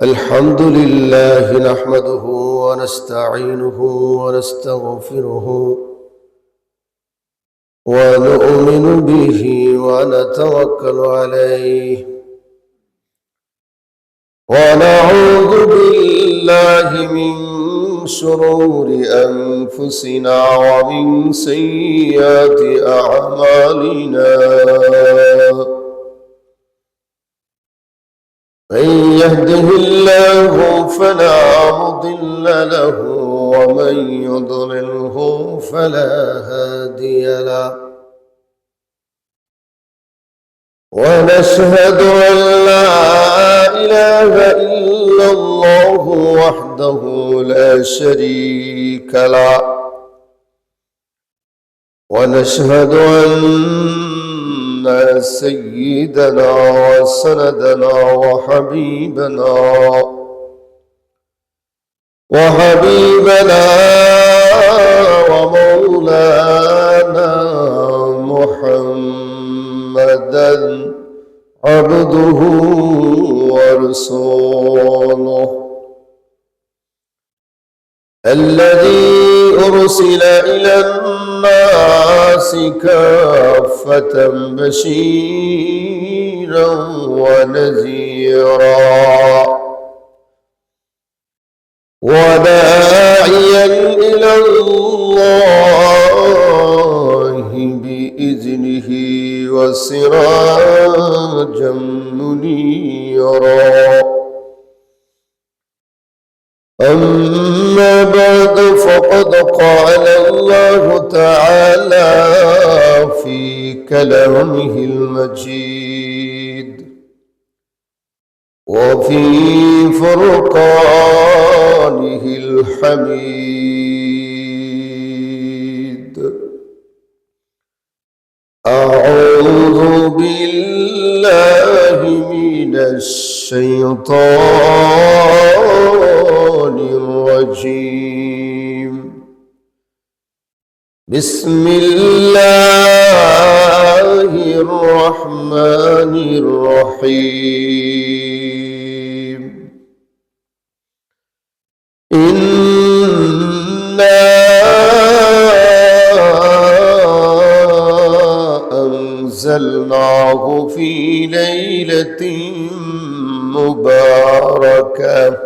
الحمد لله نحمده ونستعينه ونستغفره ونؤمن به ونتوكل عليه ونعوذ بالله من شرور أنفسنا ومن سيئات أعمالنا من يهده الله فلا مضل له ومن يضلله فلا هادي له ونشهد أن لا إله إلا الله وحده لا شريك له ونشهد أن سيدنا وسندنا وحبيبنا ومولانا محمدا عبده ورسوله الذي أرسل إلى الناس كافة بشيرا ونذيرا وداعيا إلى الله بإذنه وسراجا منيرا أما بعد فقد قال الله تعالى في كلامه المجيد وفي فرقانه الحميد أعوذ بالله من الشيطان الرجيم بسم الله الرحمن الرحيم إنا أنزلناه في ليلة مباركة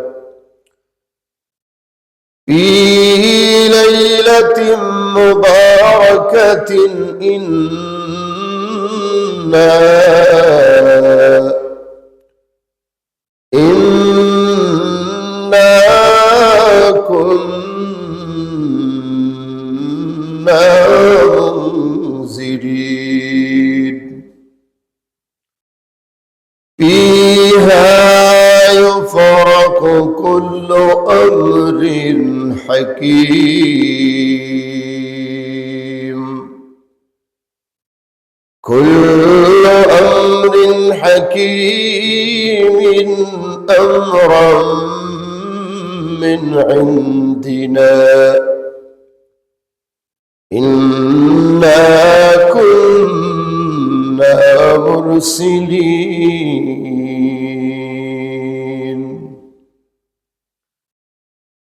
إنا كنا منذرين فيها يفرق كل أمر حكيم كل أمر حكيم أمرا من عندنا إنا كنا مرسلين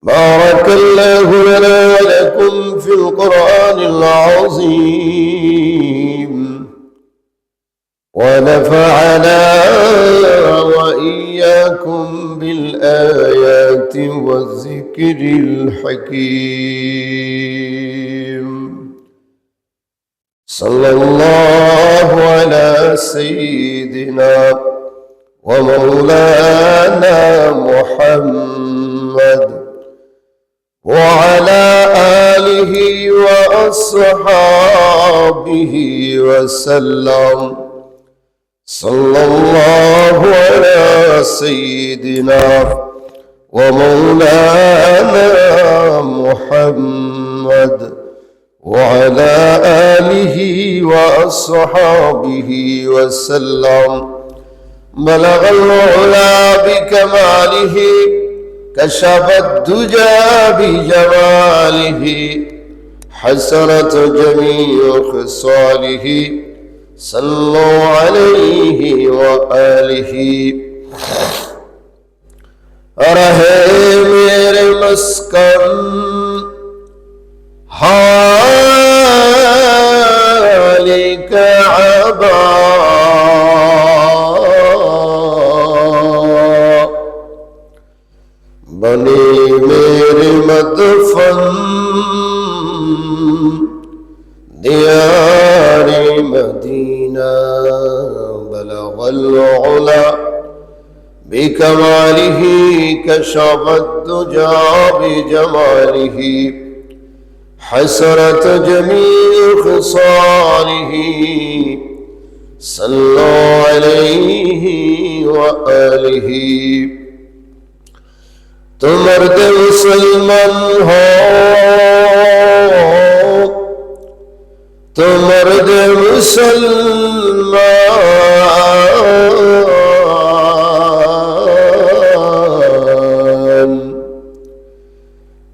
بارك الله لنا ولكم في القرآن العظيم ونفعنا وإياكم بالآيات والذكر الحكيم صلى الله على سيدنا ومولانا محمد وعلى آله وأصحابه وسلم صلى الله على سيدنا ومولانا محمد وعلى آله وأصحابه وسلم بلغ العلا بكماله كشف الدجى بجماله حسنت جميع خصاله صلوا عليه وآله رہے میرے مسکن حالی کعبہ بنی میرے مدفن دیار مدینہ بلغ العلا بكماله كشف الدجى بجماله حسرت جميع خصاله صلوا عليه وآله تو مرد مسلمان ہو تو مرد مسلمان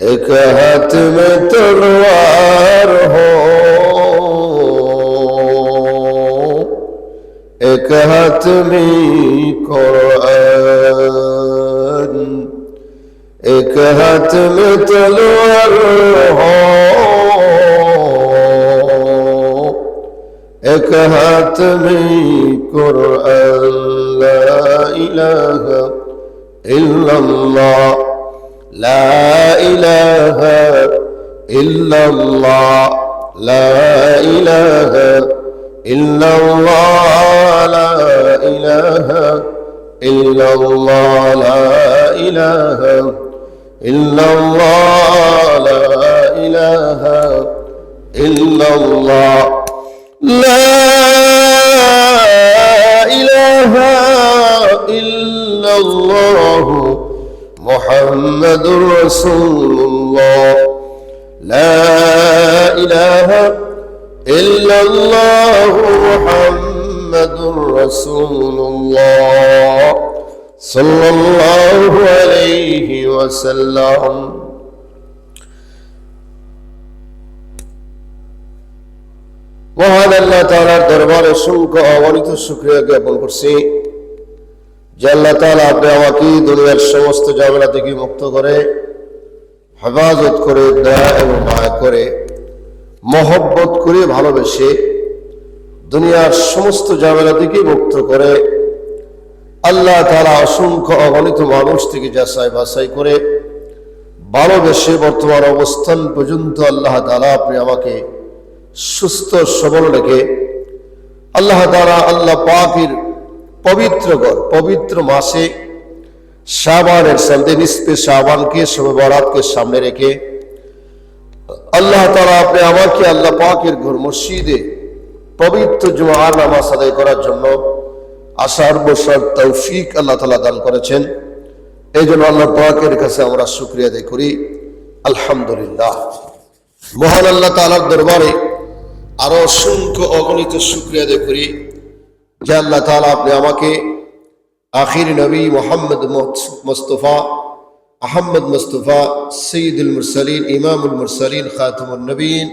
ایک ہاتھ میں تلوار ہو ایک ہاتھ میں قرآن ایک ہاتھ میں تلوار ہو ایک ہاتھ میں قرآن لا الہ الا اللہ لا الہ الا اللہ لا الہ الا اللہ لا الہ الا اللہ لا الہ الا اللہ لا الہ الا اللہ لا الہ الا اللہ محمد رسول اللہ لا الہ الا اللہ محمد رسول اللہ صلی اللہ علیہ وسلم মহান আল্লাহ তাআলার দরবারে অসংখ্য অগণিত শুকরিয়া জ্ঞাপন করছি যে আল্লাহ তাআলা আপনি আমাকে দুনিয়ার সমস্ত ঝামেলা থেকে মুক্ত করে হেফাজত করে দয়া এবং মায়া করে মহব্বত করে ভালোবেসে দুনিয়ার সমস্ত ঝামেলা থেকে মুক্ত করে আল্লাহ তাআলা অসংখ্য অগণিত মানুষ থেকে যাচাই বাছাই করে ভালোবেসে বর্তমান অবস্থান পর্যন্ত আল্লাহ তাআলা আপনি আমাকে সুস্থ সবল রেখে আল্লাহ তাআলা আল্লাহ পাকের পবিত্র মাসে শাবানের সন্ধ্যে নিসফে শাবানকে শবে বরাতকে সামনে রেখে আল্লাহ তাআলা আপনি আমাকে আল্লাহ পাকের ঘর মসজিদে পবিত্র জুমার নামাজ আদায় করার জন্য আসার বসার তৌফিক আল্লাহ তাআলা দান করেছেন। এই জন্য আল্লাহ পাকের কাছে আমরা শুকরিয়া আদায় করি আলহামদুলিল্লাহ। মহান আল্লাহ তাআলার দরবারে আরো অসংখ্য অগণিত শুকরিয়া আদায় করি যে আল্লাহ তাআলা আপনি আমাকে আখির নবী মুহাম্মদ মুস্তাফা আহমদ মুস্তাফা সৈয়দুল মুরসালিন ইমামুল মুরসালিন খাতামুন নবীন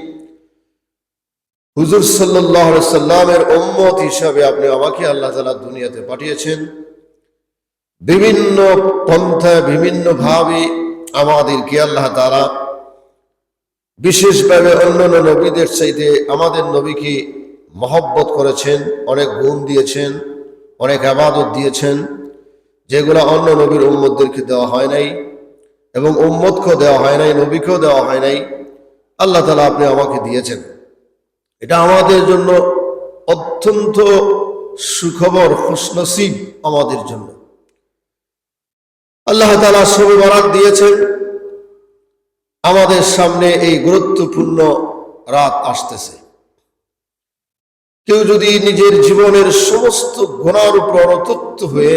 হুজুর সাল্লাল্লাহু আলাইহি সাল্লামের উম্মত হিসাবে আপনি আমাকে আল্লাহ তাআলা দুনিয়াতে পাঠিয়েছেন। বিভিন্ন পন্থা বিভিন্ন ভাবে আমাদেরকে আল্লাহ তাআলা বিশেষভাবে অন্যান্য নবীদের চাইতে আমাদের নবীকে মহব্বত করেছেন, অনেক গুণ দিয়েছেন, অনেক ইবাদত দিয়েছেন যেগুলো অন্য নবীর উম্মতদেরকে দেওয়া হয় নাই এবং উম্মতকেও দেওয়া হয় নাই, নবীকেও দেওয়া হয় নাই। আল্লাহ তাআলা আপনি আমাকে দিয়েছেন, এটা আমাদের জন্য অত্যন্ত সুখবর, খুশনসিব আমাদের জন্য। আল্লাহ তাআলা শবে বরাত দিয়েছেন, আমাদের সামনে এই গুরুত্বপূর্ণ রাত আসতেছে। কেউ যদি নিজের জীবনের সমস্ত গুনার উপর অনুতপ্ত হয়ে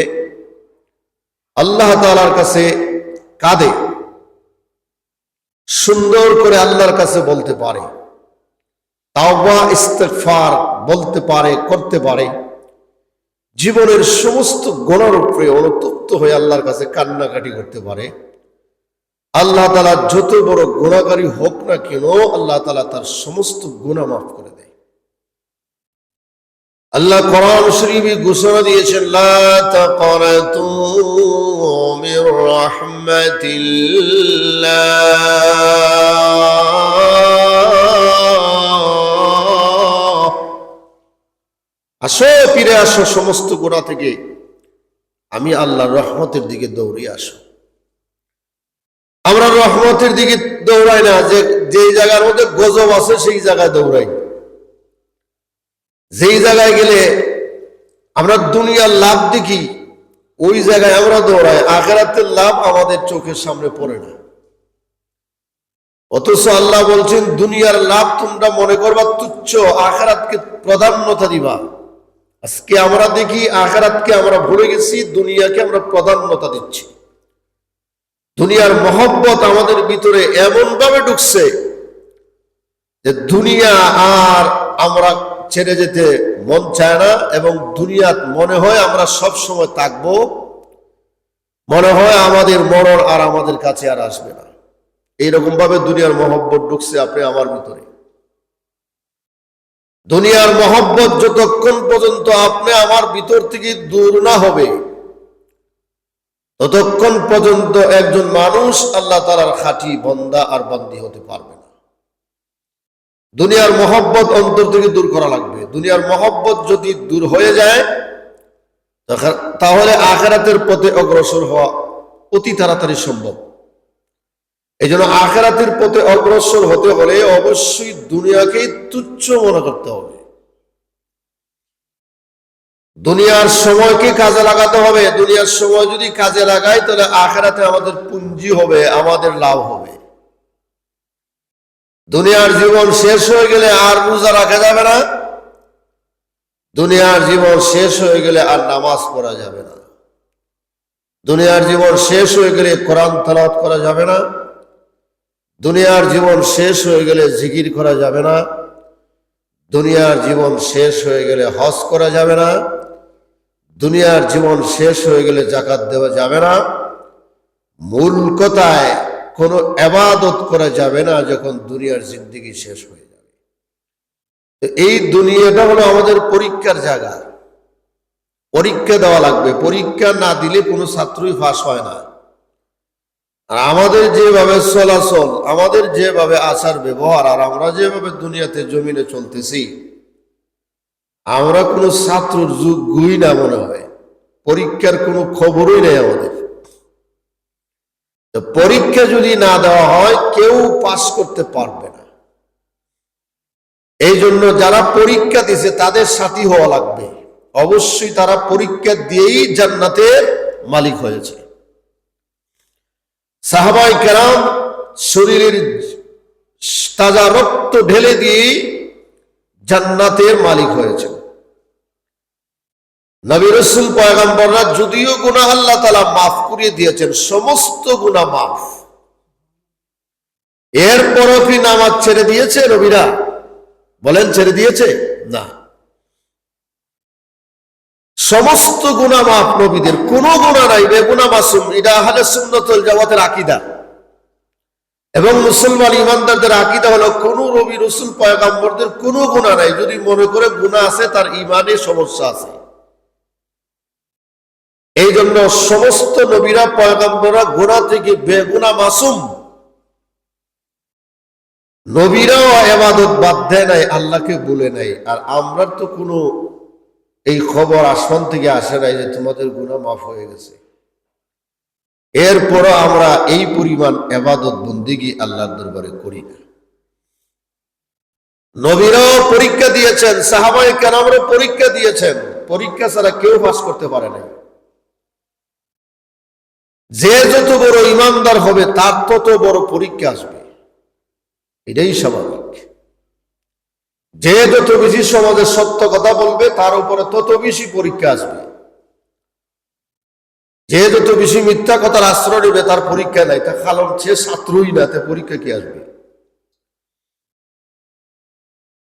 আল্লাহ তাআলার কাছে কাঁদে, সুন্দর করে আল্লাহর কাছে বলতে পারে, তাওবা ইস্তেগফার বলতে পারে, করতে পারে, জীবনের সমস্ত গুনার উপরে অনুতপ্ত হয়ে আল্লাহর কাছে কান্নাকাটি করতে পারে, আল্লাহ তাআলা যত বড় গুনাহগারী হোক না কেন আল্লাহ তাআলা তার সমস্ত গুনাহ মাফ করে দেয়। আল্লাহ কোরআন শরীফে ঘোষণা দিয়েছেন, লা তাকনাতু মির রাহমাতিল্লাহ। আসো, ফিরে আসো সমস্ত গুনাহ থেকে, আমি আল্লাহর রহমতের দিকে দৌড়িয়ে আসো। আমরা রহমতের দিকে দৌড়াই না, যেই জায়গার মধ্যে গজব আছে সেই জায়গায় দৌড়াই। যেই জায়গায় গেলে আমরা দুনিয়ার লাভ দেখি ওই জায়গায় আমরা দৌড়াই, আখিরাতের লাভ আমাদের চোখের সামনে পড়ে না। অথচ আল্লাহ বলছেন, দুনিয়ার লাভ তোমরা মনে করবা তুচ্ছ, আখিরাতকে প্রাধান্যতা দিবা। আজকে আমরা দেখি আখিরাতকে আমরা ভুলে গেছি, দুনিয়াকে আমরা প্রাধান্যতা দিচ্ছি। দুনিয়ার মহব্বত আমাদের ভিতরে এমন ভাবে ঢুকছে যে দুনিয়া আর আমরা ছেড়ে যেতে মন চায় না, এবং দুনিয়াত মনে হয় আমরা সব সময় থাকবো, মনে হয় আমাদের মরণ আর আমাদের কাছে আর আসবে না। এইরকম ভাবে দুনিয়ার মহব্বত ঢুকছে আপনি আমার ভিতরে। দুনিয়ার মহব্বত যতক্ষণ পর্যন্ত আপনি আমার ভিতর থেকে দূর না হবে, ততক্ষণ পর্যন্ত একজন মানুষ আল্লাহ তাআলার খাঁটি বান্দা আর বান্দি হতে পারবে না। দুনিয়ার মহব্বত অন্তর থেকে দূর করা লাগবে। দুনিয়ার মহব্বত যদি দূর হয়ে যায়, তাহলে আখিরাতের পথে অগ্রসর হওয়া অতি তাড়াতাড়ি সম্ভব। এই জন্য আখিরাতের পথে অগ্রসর হতে হলে অবশ্যই দুনিয়াকেই তুচ্ছ মনে করতে হবে। দুনিয়ার সময়কে কাজে লাগাতে হবে। দুনিয়ার সময় যদি কাজে লাগাই, তাহলে আখিরাতে আমাদের পুঁজি হবে, আমাদের লাভ হবে। দুনিয়ার জীবন শেষ হয়ে গেলে আর রোজা রাখা যাবে না, দুনিয়ার জীবন শেষ হয়ে গেলে আর নামাজ পড়া যাবে না, দুনিয়ার জীবন শেষ হয়ে গেলে কোরআন তেলাওয়াত করা যাবে না, দুনিয়ার জীবন শেষ হয়ে গেলে জিকির করা যাবে না, দুনিয়ার জীবন শেষ হয়ে গেলে হজ করা যাবে না, দুনিয়ার জীবন শেষ হয়ে গেলে যাকাত দেওয়া যাবে না। মূল কথায় কোনো ইবাদত করা যাবে না যখন দুনিয়ার জিন্দেগি শেষ হয়ে যাবে। এই দুনিয়াটা হলো আমাদের পরীক্ষার জায়গা। পরীক্ষা দেওয়া লাগবে। পরীক্ষা না দিলে কোনো ছাত্রই পাস হয় না। আর আমাদের যেভাবে চলাচল, আমাদের যেভাবে আচার ব্যবহার, আর আমরা যেভাবে দুনিয়াতে জমিনে চলতেছি, আমরা কোনো ছাত্রর যোগ্যই না মনে হয়। পরীক্ষার কোনো খবরই নেই আমাদের। পরীক্ষা যদি না দেওয়া হয়, কেউ পাস করতে পারবে না। এই জন্য যারা পরীক্ষা দিছে তাদের সাথী হওয়া লাগবে। অবশ্যই তারা পরীক্ষা দিয়েই জান্নাতের মালিক হয়েছে। সাহাবায়ে কেরাম শরীরের তাজা রক্ত ঢেলে দিয়েই জান্নাতের মালিক হয়েছে। নবী রাসূল পয়গম্বররা যদিও গুনাহ আল্লাহ তাআলা মাফ করিয়ে দিয়েছেন, সমস্ত গুনাহ মাফ, এরপরও কি নামাজ ছেড়ে দিয়েছে নবীরা? বলেন ছেড়ে দিয়েছে? না। সমস্ত গুনাহ মাফ নবীদের, কোনো গুনাহ নাই, বেগুনাহ মাসুম। এটা আহলে সুন্নাত ওয়াল জামাতের আকীদা এবং মুসলমান ইমানদারদের আকীদা হলো কোনো নবী রাসূল পয়গম্বরদের কোনো গুনাহ নাই। যদি মনে করে গুনাহ আছে, তার ঈমানে সমস্যা আছে। এই জন্য সমস্ত নবীরা পয়গম্বররা গুনাহ থেকে বেগুনাহ মাসুম। নবীরাও ইবাদত বাদ দেয় নাই, আল্লাহকে বলে নাই। আর আমরা তো কোনো এই খবর আসমান থেকে আসে নাই যে তোমাদের গুনাহ মাফ হয়ে গেছে। এরপরও আমরা এই পরিমাণ ইবাদত বন্দেগী আল্লাহর দরবারে করি না। নবীরাও পরীক্ষা দিয়েছেন, সাহাবায়ে কেরামরাও পরীক্ষা দিয়েছেন। পরীক্ষা ছাড়া কেউ পাস করতে পারে না। যে যত বড় ইমানদার হবে, তার তত বড় পরীক্ষা আসবে, এটাই স্বাভাবিক। যে যত বেশি সমাজে সত্য কথা বলবে, তার উপরে তত বেশি পরীক্ষা আসবে। যে যত বেশি মিথ্যা কথার আশ্রয় নেবে, তার পরীক্ষা নাই। তা কারণ সে ছাত্রই না, তা পরীক্ষা কি আসবে?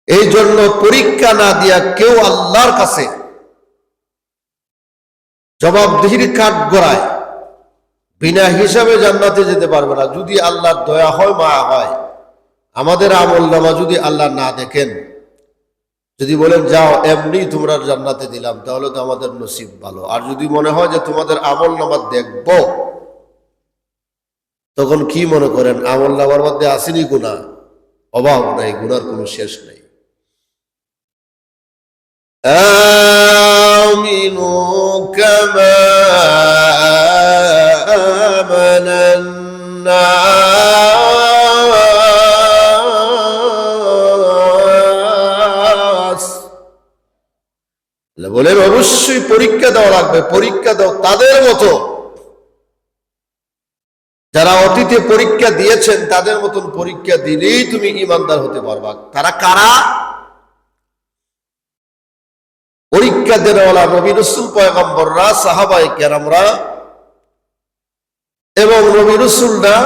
এই জন্য পরীক্ষা না দিয়া কেউ আল্লাহর কাছে জবাবদিহির কাঠ গড়ায় বিনা হিসাবে জান্নাতে যেতে পারবে না। যদি আল্লাহর দয়া হয়, মায়া হয়, আমাদের আমল নামা যদি আল্লাহ না দেখেন, যদি বলেন যাও এমনি তোমরা জান্নাতে দিলাম, তাহলে তো আমাদের নসিব ভালো। আর যদি মনে হয় যে তোমাদের আমল নামা দেখব, তখন কি মনে করেন আমল নামার মধ্যে আসেনি গুনাহ? অভাব নাই, গুনার কোনো শেষ নাই। আমিনু কামা আমানান নাস। বলেন অবশ্যই পরীক্ষা দেওয়া লাগবে। পরীক্ষা দাও তাদের মতো যারা অতীতে পরীক্ষা দিয়েছেন, তাদের মতন পরীক্ষা দিলেই তুমি ইমানদার হতে পারবা। তারা কারা? পরীক্ষা দেওয়ালা নবী রাসূল পয়গম্বররা, সাহাবায়ে কেরামরা এবং নবী রাসূলরা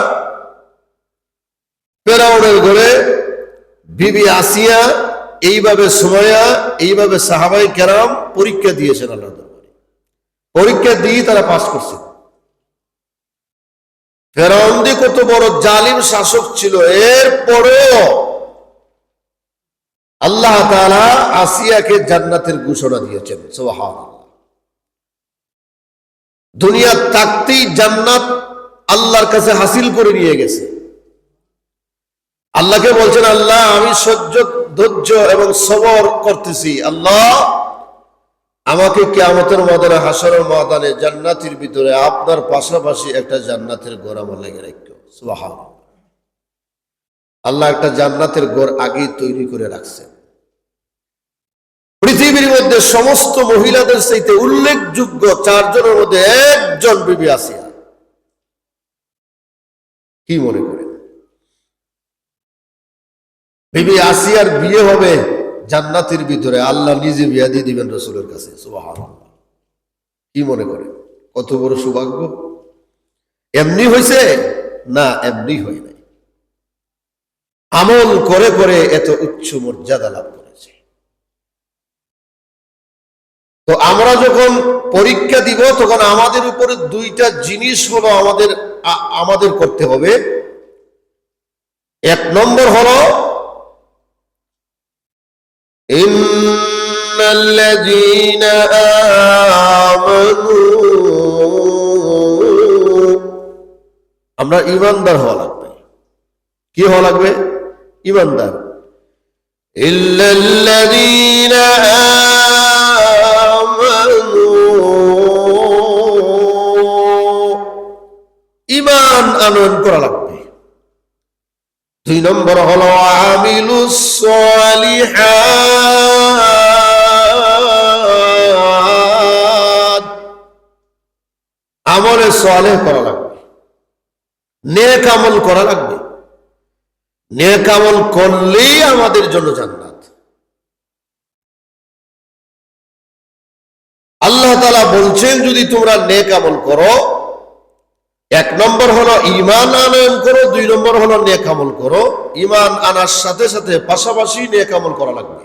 ফেরাউনের ঘরে বিবি আসিয়া, এইভাবে সুমাইয়া, এইভাবে সাহাবায়ে কেরাম পরীক্ষা দিয়েছেন আল্লাহর দরবারে। পরীক্ষা দিয়ে তারা পাস করছে। ফেরাউন যে কত বড় জালিম শাসক ছিল, এরপরেও আল্লাহ তাআলা আসিয়াকে জান্নাতের ঘোষণা দিয়েছেন। সুবহানাল্লাহ। দুনিয়া থাকতেই জান্নাত আল্লাহর কাছে হাসিল করে নিয়ে গেছে। আল্লাহকে বলছেন, আল্লাহ আমি সহ্য, ধৈর্য এবং সবর করতেছি, আল্লাহ আমাকে কিয়ামতের ময়দানে, হাসরের ময়দানে জান্নাতের ভিতরে আপনার পাশাপাশি একটা জান্নাতের ঘর আমার লেগে রাখো। সুবহানাল্লাহ। আল্লাহ একটা জান্নাতের ঘর আগেই তৈরি করে রাখছেন। পৃথিবীর মধ্যে সমস্ত মহিলাদের চাইতে উল্লেখযোগ্য 4 জনের মধ্যে একজন বিবি আসিয়া। কি মনে করেন? বিবি আসিয়ার বিয়ে হবে জান্নাতের ভিতরে, আল্লাহ নিজে বিয়া দিয়ে দিবেন রাসূলের কাছে। সুবহানাল্লাহ। কি মনে করেন কত বড় সৌভাগ্য? এমনি হয়েছে না, এমনি হয় নাই, আমল করে করে এত উচ্চ মর্যাদা লাভ করেছে। তো আমরা যখন পরীক্ষা দিব, তখন আমাদের উপরে 2টা জিনিস হলো আমাদের করতে হবে। 1 নম্বর হলো ইন্নাল্লাযীনা আমানু, আমরা ঈমানদার হওয়া লাগবে। কি হওয়া লাগবে? ঈমানদার। ইল্লাল্লাযীনা আমানু, ঈমান আনয়ন করা লাগবে। 2 নম্বর হলো আমিলুস সালিহাত, আমলে সালেহ করা লাগবে, নেক আমল করা লাগবে। নেক আমল করলেই আমাদের জন্য জান্নাত। আল্লাহ তাআলা বলছেন, যদি তোমরা নেক আমল করো, 1 নম্বর হলো ঈমান আনয়ন করো, 2 নম্বর হলো নেক আমল করো। ঈমান আনার সাথে সাথে পাশাপাশি নেক আমল করা লাগবে,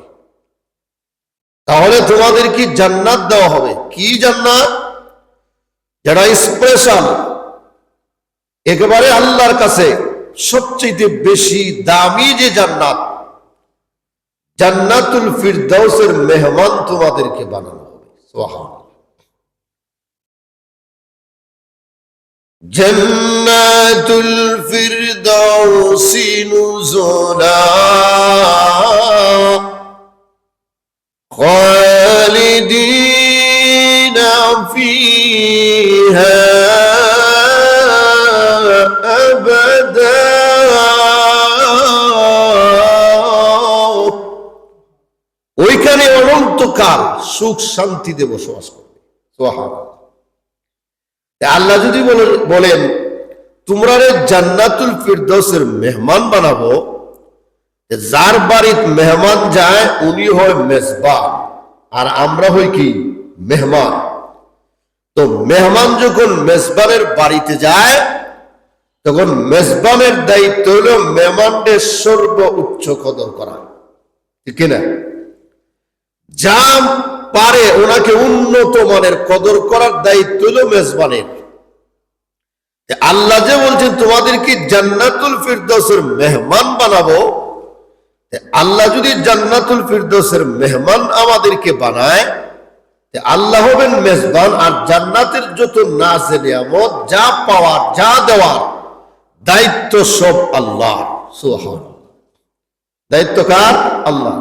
তাহলে তোমাদের কি জান্নাত দেওয়া হবে। কি জান্নাত? যারা স্পেশাল, একেবারে আল্লাহর কাছে সবচেয়ে বেশি দামি যে জান্নাত, জান্নাতুল ফিরদাউসের মেহমান তোমাদেরকে বানানো হবে। সুবহানাল্লাহ। জান্নাতুল ফিরদাউসি নুজুলা খালিদিনা ফিহা আবাদা, ওইখানে অনন্তকাল সুখ শান্তিতে বসবাস করবে। সুবহানাল্লাহ। আল্লাহ যদি বলেন তোমরা জান্নাতুল ফিরদাউসের মেহমান বানাবো, যার বাড়িতে মেহমান যায় উনি হয় মেজবান, আর আমরা হই কি? মেহমান। তো মেহমান যখন মেজবানের বাড়িতে যায়, তখন মেজবানের দায়িত্ব হলো মেহমানদের সর্বোচ্চ কদর করা, ঠিক না? যা পারে ওনাকে উন্নত মানের কদর করার দায়িত্ব হলো মেজবানের। আল্লাহ যে বলছেন তোমাদেরকে জান্নাতুল ফিরদাউসের মেহমান বানাবো, আল্লাহ যদি জান্নাতুল ফিরদৌসের মেহমান আমাদেরকে বানায়, আল্লাহ হবেন মেজবান, আর জান্নাতের যত নাজে নিয়ামত, যা পাওয়ার, যা দেওয়ার দায়িত্ব সব আল্লাহ। সুবহানাল্লাহ। দায়িত্ব কার? আল্লাহ।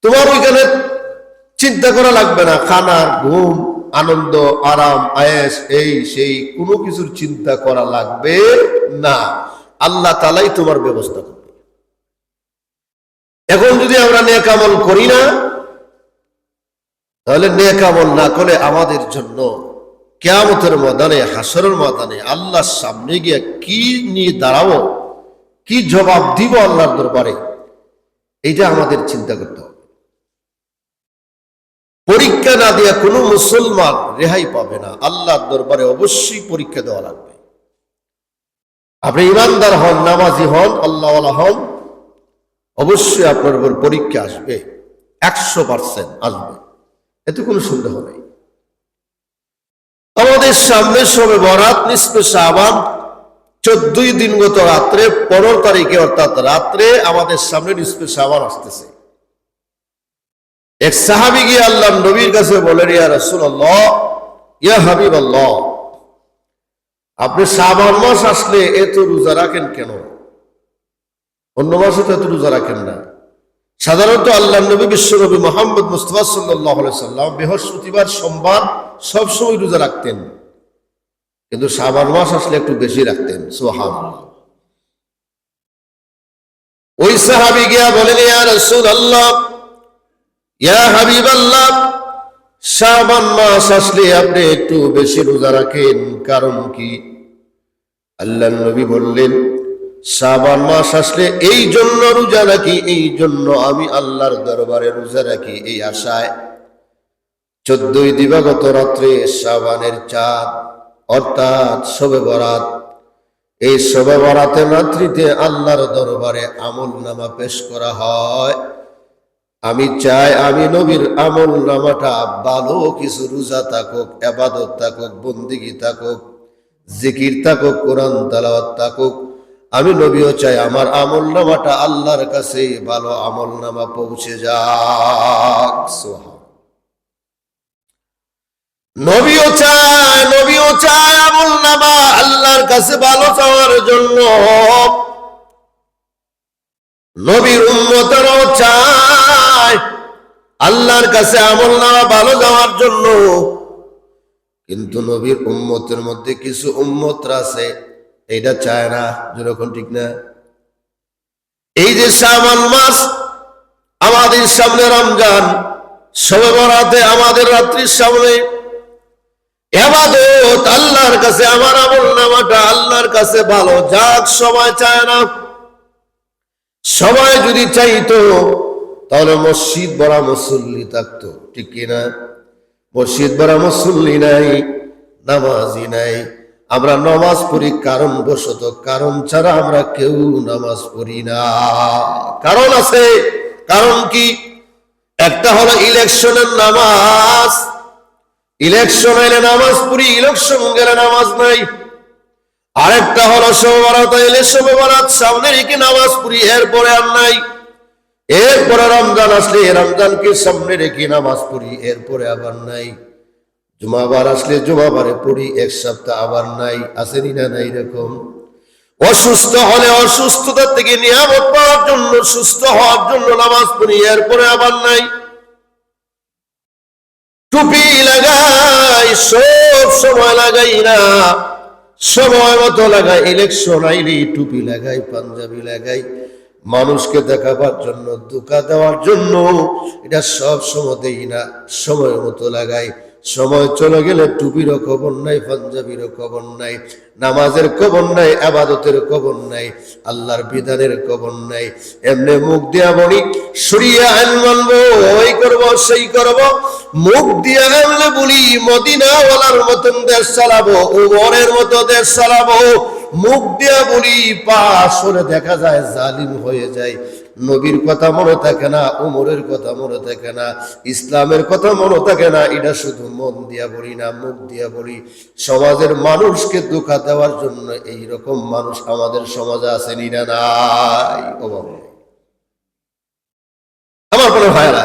তোমার ওইখানে চিন্তা করা লাগবে না, খানার, ঘুম, আনন্দ, আরাম, আয়েশ, এই সেই কোনো কিছুর চিন্তা করা লাগবে না। আল্লাহ তাআলাই তোমার ব্যবস্থা করবে। এখন যদি আমরা নেক আমল করি না, তাহলে নেক আমল না করে আমাদের জন্য কিয়ামতের ময়দানে, হাসরের ময়দানে আল্লাহর সামনে গিয়ে কি নিয়ে দাঁড়াবো, কি জবাব দিব আল্লাহর দরবারে, এইটা আমাদের চিন্তা করতে হবে। পরীক্ষা না দিয়ে কোনো মুসলমান রেহাই পাবে না। আল্লাহর দরবারে অবশ্যই পরীক্ষা দেওয়া লাগবে। আপনি ইমানদার হন, নামাজি হন, আল্লাহওয়ালা হন, অবশ্যই আপনার উপর পরীক্ষা আসবে, 100% আসবে, এতে কোনো সন্দেহ নেই। আমাদের সামনে শবে বরাত, নিসফে শাবান, 14 দিনগত রাত্রে 15 তারিখে অর্থাৎ রাত্রে আমাদের সামনে নিসফে শাবান আসতেছে। এক সাহাবী গিয়ে আল্লাহর নবীর কাছে বলেন, ইয়া রাসূলুল্লাহ, ইয়া হাবিবাল্লাহ, আপনি শাবান মাস আসলে এত রোজা রাখেন কেন? অন্য মাসে তো এত রোজা রাখেন না। সাধারণত আল্লাহর নবী বিশ্বনবী মুহাম্মদ মুস্তাফা সাল্লাল্লাহু আলাইহি সাল্লাম বৃহস্পতিবার, সোমবার সবসময় রোজা রাখতেন, কিন্তু শাবান মাস আসলে একটু বেশি রাখতেন। সুবহানাল্লাহ। ওই সাহাবী গিয়া বলেন, ইয়া রাসূলুল্লাহ, ইয়া হাবিবাল্লাহ, শাবান মাস আসলে আপনি একটু বেশি রোজা রাখেন, কারণ কি? আল্লাহর নবী বললেন, শাবান মাস আসলে এই জন্য রোজা রাখি, এই জন্য আমি আল্লাহর দরবারে রোজা রাখি, এই আশায় 14 দিবাগত রাত্রে শাবানের চাঁদ অর্থাৎ শবে বরাত, এই শবে বরাতের রাত্রিতে আল্লাহর দরবারে আমল নামা পেশ করা হয়। আমি চাই আমি নবীর আমল নামাটা ভালো কিছু, রোজা থাকুক, ইবাদত থাকুক, বন্দেগী থাকুক, জিকির থাকুক, কোরআন তেলাওয়াত থাকুক, আমি নবীও চাই আমার আমল নামাটা আল্লাহর কাছে ভালো আমল নামা পৌঁছে যাক। নবীও চায় আমল নামা আল্লাহর কাছে ভালো চাওয়ার জন্য, নবীর উম্মতেরাও চায় আল্লাহর কাছে আমল নামা ভালো যাওয়ার জন্য। কিন্তু নবীর উম্মতের মধ্যে কিছু উম্মতরা আছে এইটা চায় না। যেরকম ঠিক না? এই যে শাবান মাস, আমাদের সামনে রমজান, শবে বরাতে আমাদের রাত্রির সামনে ইবাদত, আল্লাহর কাছে আমার আমল নামাটা আল্লাহর কাছে ভালো যাক, সবাই চায় না। সবাই যদি চাইতো তাহলে মসজিদ ভরা মুসল্লি থাকতো, ঠিক কিনা? মসজিদ ভরা মুসল্লি নাই, নামাজি নাই। আমরা নামাজ পড়ি কারণ বশত, কারণ ছাড়া আমরা কেউ নামাজ পড়ি না। কারণ আছে। কারণ কি? একটা হলো ইলেকশনের নামাজ, ইলেকশন এলে নামাজ পড়ি, ইলেকশন গেলে নামাজ নাই। আরেকটা হলো শবে বরাত এলে শবে বরাত সামনে রেখে নামাজ পড়ি, এরপরে আর নাই। এরপরে রমজান আসলে রমজানকে সামনে রেখে নামাজ পড়ি, এরপরে আবার নাই। জুমাবার আসলে জুমাবারে পড়ি, এক সপ্তাহ আবার নাই। আসেনি না? নাই। এরকম অসুস্থ হলে অসুস্থতা থেকে নিয়ামত পাওয়ার জন্য, সুস্থ হওয়ার জন্য নামাজ পড়ি, এরপরে আবার নাই। টুপি লাগাই, সব সময় লাগাই না, সময় মতো লাগাই। ইলেকশন আইলে টুপি লাগাই, পাঞ্জাবি লাগাই, মানুষকে দেখাবার জন্য, ধোঁকা দেওয়ার জন্য। এটা সব সময় দেই না, সময় মতো লাগাই। সময় চলে গেলে টুপিরও খবর নাই, পাঞ্জাবিরও খবর নাই, নামাজের খবর নাই, ইবাদতের খবর নাই, আল্লাহর বিধানের খবর নাই। এমনি মুখ দিয়া বলি শরিয়া আইন মানবো, ওই করবো সেই করবো, মুখ দিয়া এমনি বলি মদিনাওয়ালার মতন দেশ চালাবো, ওমরের মতো দেশ চালাবো। মুখ দিয়া বলি, পাশে দেখা যায় জালিম হয়ে যায়। নবীর কথা মনে থাকে না, ওমরের কথা মনে থাকে না, ইসলামের কথা মনে থাকে না। এটা শুধু মন দিয়া বলি না, মুখ দিয়া বলি। সমাজের মানুষকে ধোঁকা দেওয়ার জন্য এইরকম মানুষ আমাদের সমাজে আছে না? নাই? অভাব নেই। আপন ভাইরা,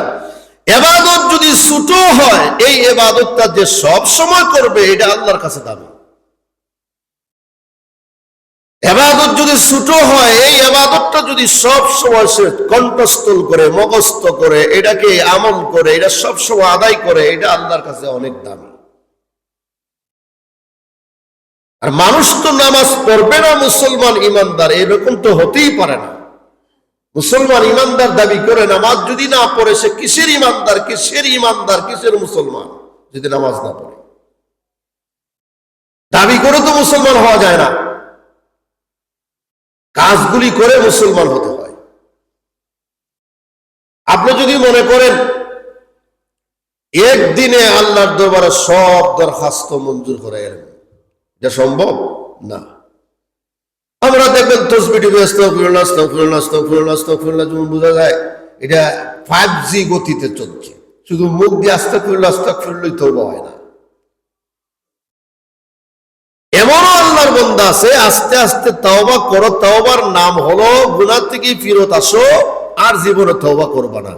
ইবাদত যদি ছোট হয়, এই ইবাদতটা যে সব সময় করবে এটা আল্লাহর কাছে দামি। ইবাদত যদি ছোট হয়, এই ইবাদতটা যদি সব সময় সে কণ্ঠস্থল করে, মুখস্থ করে, এটাকে আমল করে, এটা সব সময় আদায় করে, এটা আল্লাহর কাছে অনেক দামি। আর মানুষ তো নামাজ পড়বে না মুসলমান ইমানদার, এরকম তো হতেই পারে না। মুসলমান ইমানদার দাবি করে নামাজ যদি না পড়ে, সে কিসের ইমানদার, কিসের ইমানদার, কিসের মুসলমান যদি নামাজ না পড়ে? দাবি করে তো মুসলমান হওয়া যায় না, কাজগুলি করে মুসলমান হতে হয়। আপনি যদি মনে করেন একদিনে আল্লাহর দরবারে সব দরখাস্ত মঞ্জুর করে এলেন, এটা সম্ভব না। আমরা দেখবেন তাসবিহ আস্তাগফিরুল্লাহ আস্তাগফিরুল্লাহ আস্তাগফিরুল্লাহ আস্তাগফিরুল্লাহ যেমন বোঝা যায় এটা 5G গতিতে চলছে, শুধু মুখ দিয়ে আস্তাগফিরুল্লাহ আস্তাগফিরুল্লাহ তওবা হয় না। এমনও আল্লাহর বান্দা আছে আস্তে আস্তে তওবা করো, তওবার নাম হলো গুনাহ থেকে ফিরত আসো, আর জীবনে তওবা করবা না।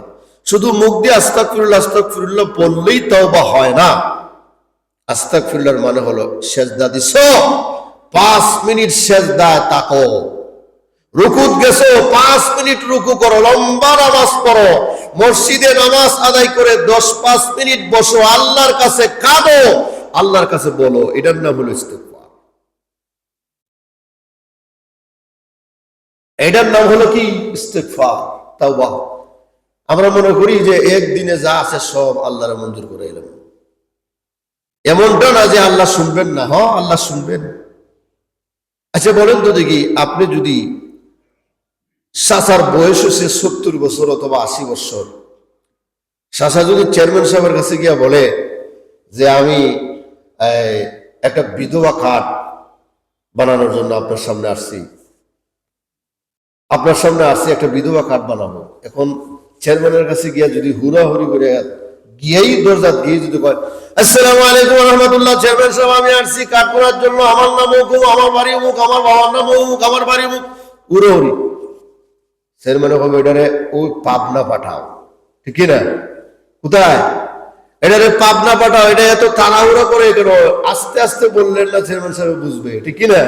শুধু মুখ দিয়ে আস্তাগফিরুল্লাহ আস্তাগফিরুল্লাহ বললেই তওবা হয় না। আস্তাগফিরুল্লাহর মানে হলো সেজদা দিছো, 5 মিনিট সেজদায় তাকো, রুকুত গেছো 5 মিনিট রুকু করো, লম্বা নামাজ পড়ো, মসজিদে নামাজ আদায় করে 10-5 মিনিট বসো, আল্লাহর কাছে কাঁদো, আল্লাহর কাছে বলো, এটার নাম হলো ইস্তেগফার। এটার নাম হলো কি? ইস্তেগফার, তাওবা। আমরা মনে করি যে একদিনে যা আছে সব আল্লাহর মঞ্জুর করে এলাম। এমনটা না যে আল্লাহ শুনবেন না, হ্যাঁ আল্লাহ শুনবেন। আচ্ছা বলেন তো দেখি, আপনি যদি চাচার বয়স হচ্ছে 70 বছর অথবা 80 বছর, চাচা যদি চেয়ারম্যান সাহেবের কাছে গিয়া বলে যে আমি একটা বিধবা কার্ড বানানোর জন্য আপনার সামনে আসছি একটা বিধবা কার্ড বানাবো, এখন চেয়ারম্যানের কাছে গিয়া যদি হুড়াহুড়ি করে গিয়েই দরজা গিয়ে যদি কয় আসসালামু আলাইকুম ওয়া রাহমাতুল্লাহ, চেয়ারম্যান সাহেব আমি আসছি কার্ড করার জন্য, আমার নাম অমুক, আমার বাড়ি অমুক, আমার বাবার নাম অমুক, আমার বাড়ি অমুক, হুড়াহুড়ি, চেয়ারম্যান হবে এটারে ওই পাবনা পাঠাও, ঠিক না? কোথায়? এটারে পাবনা পাঠাও। এটা এত তাড়াহুড়া করে কেন? আস্তে আস্তে বললেন না, চেয়ারম্যান সাহেব বুঝবে, ঠিক না?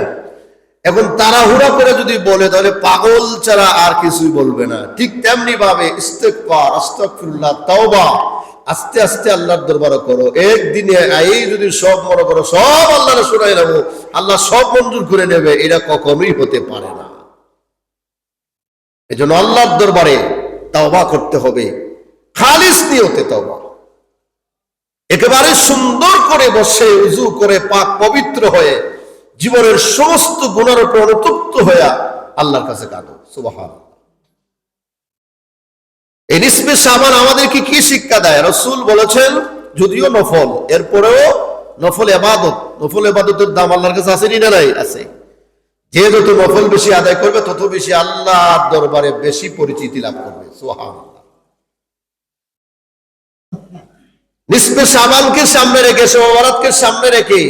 এখন তাড়াহুড়া করে যদি বলে তাহলে পাগল ছাড়া আর কিছুই বলবে না। ঠিক তেমনি ভাবে ইস্তেগফার, আস্তাগফিরুল্লাহ, তাওবা আস্তে আস্তে আল্লাহর দরবারে করো। একদিনে এই যদি সব মনে করো সব আল্লাহরে শোনাই নেবো, আল্লাহ সব মঞ্জুর করে নেবে, এটা কখনোই হতে পারে না। এজন্য আল্লাহর দরবারে তাওবা করতে হবে, খালিস নিয়তে তাওবা, একেবারে সুন্দর করে বসে উযু করে পাক পবিত্র হয়ে জীবনের সমস্ত গুনার উপর অনুতপ্ত হয়ে আল্লাহর কাছে কাঁদো। সুবহানাল্লাহ। এই নিসবে শাবান আমাদেরকে কি শিক্ষা দেয়? রাসূল বলেছেন, যদিও নফল, এরপরেও নফল ইবাদতের দাম আল্লাহর কাছে আছে না নাই? আছে। যে যত নফল বেশি আদায় করবে তত বেশি আল্লাহর দরবারে বেশি পরিচিতি লাভ করবে। সুবহানাল্লাহ। নিসবে শাবানকে সামনে রেখে, শবে বরাতকে সামনে রেখে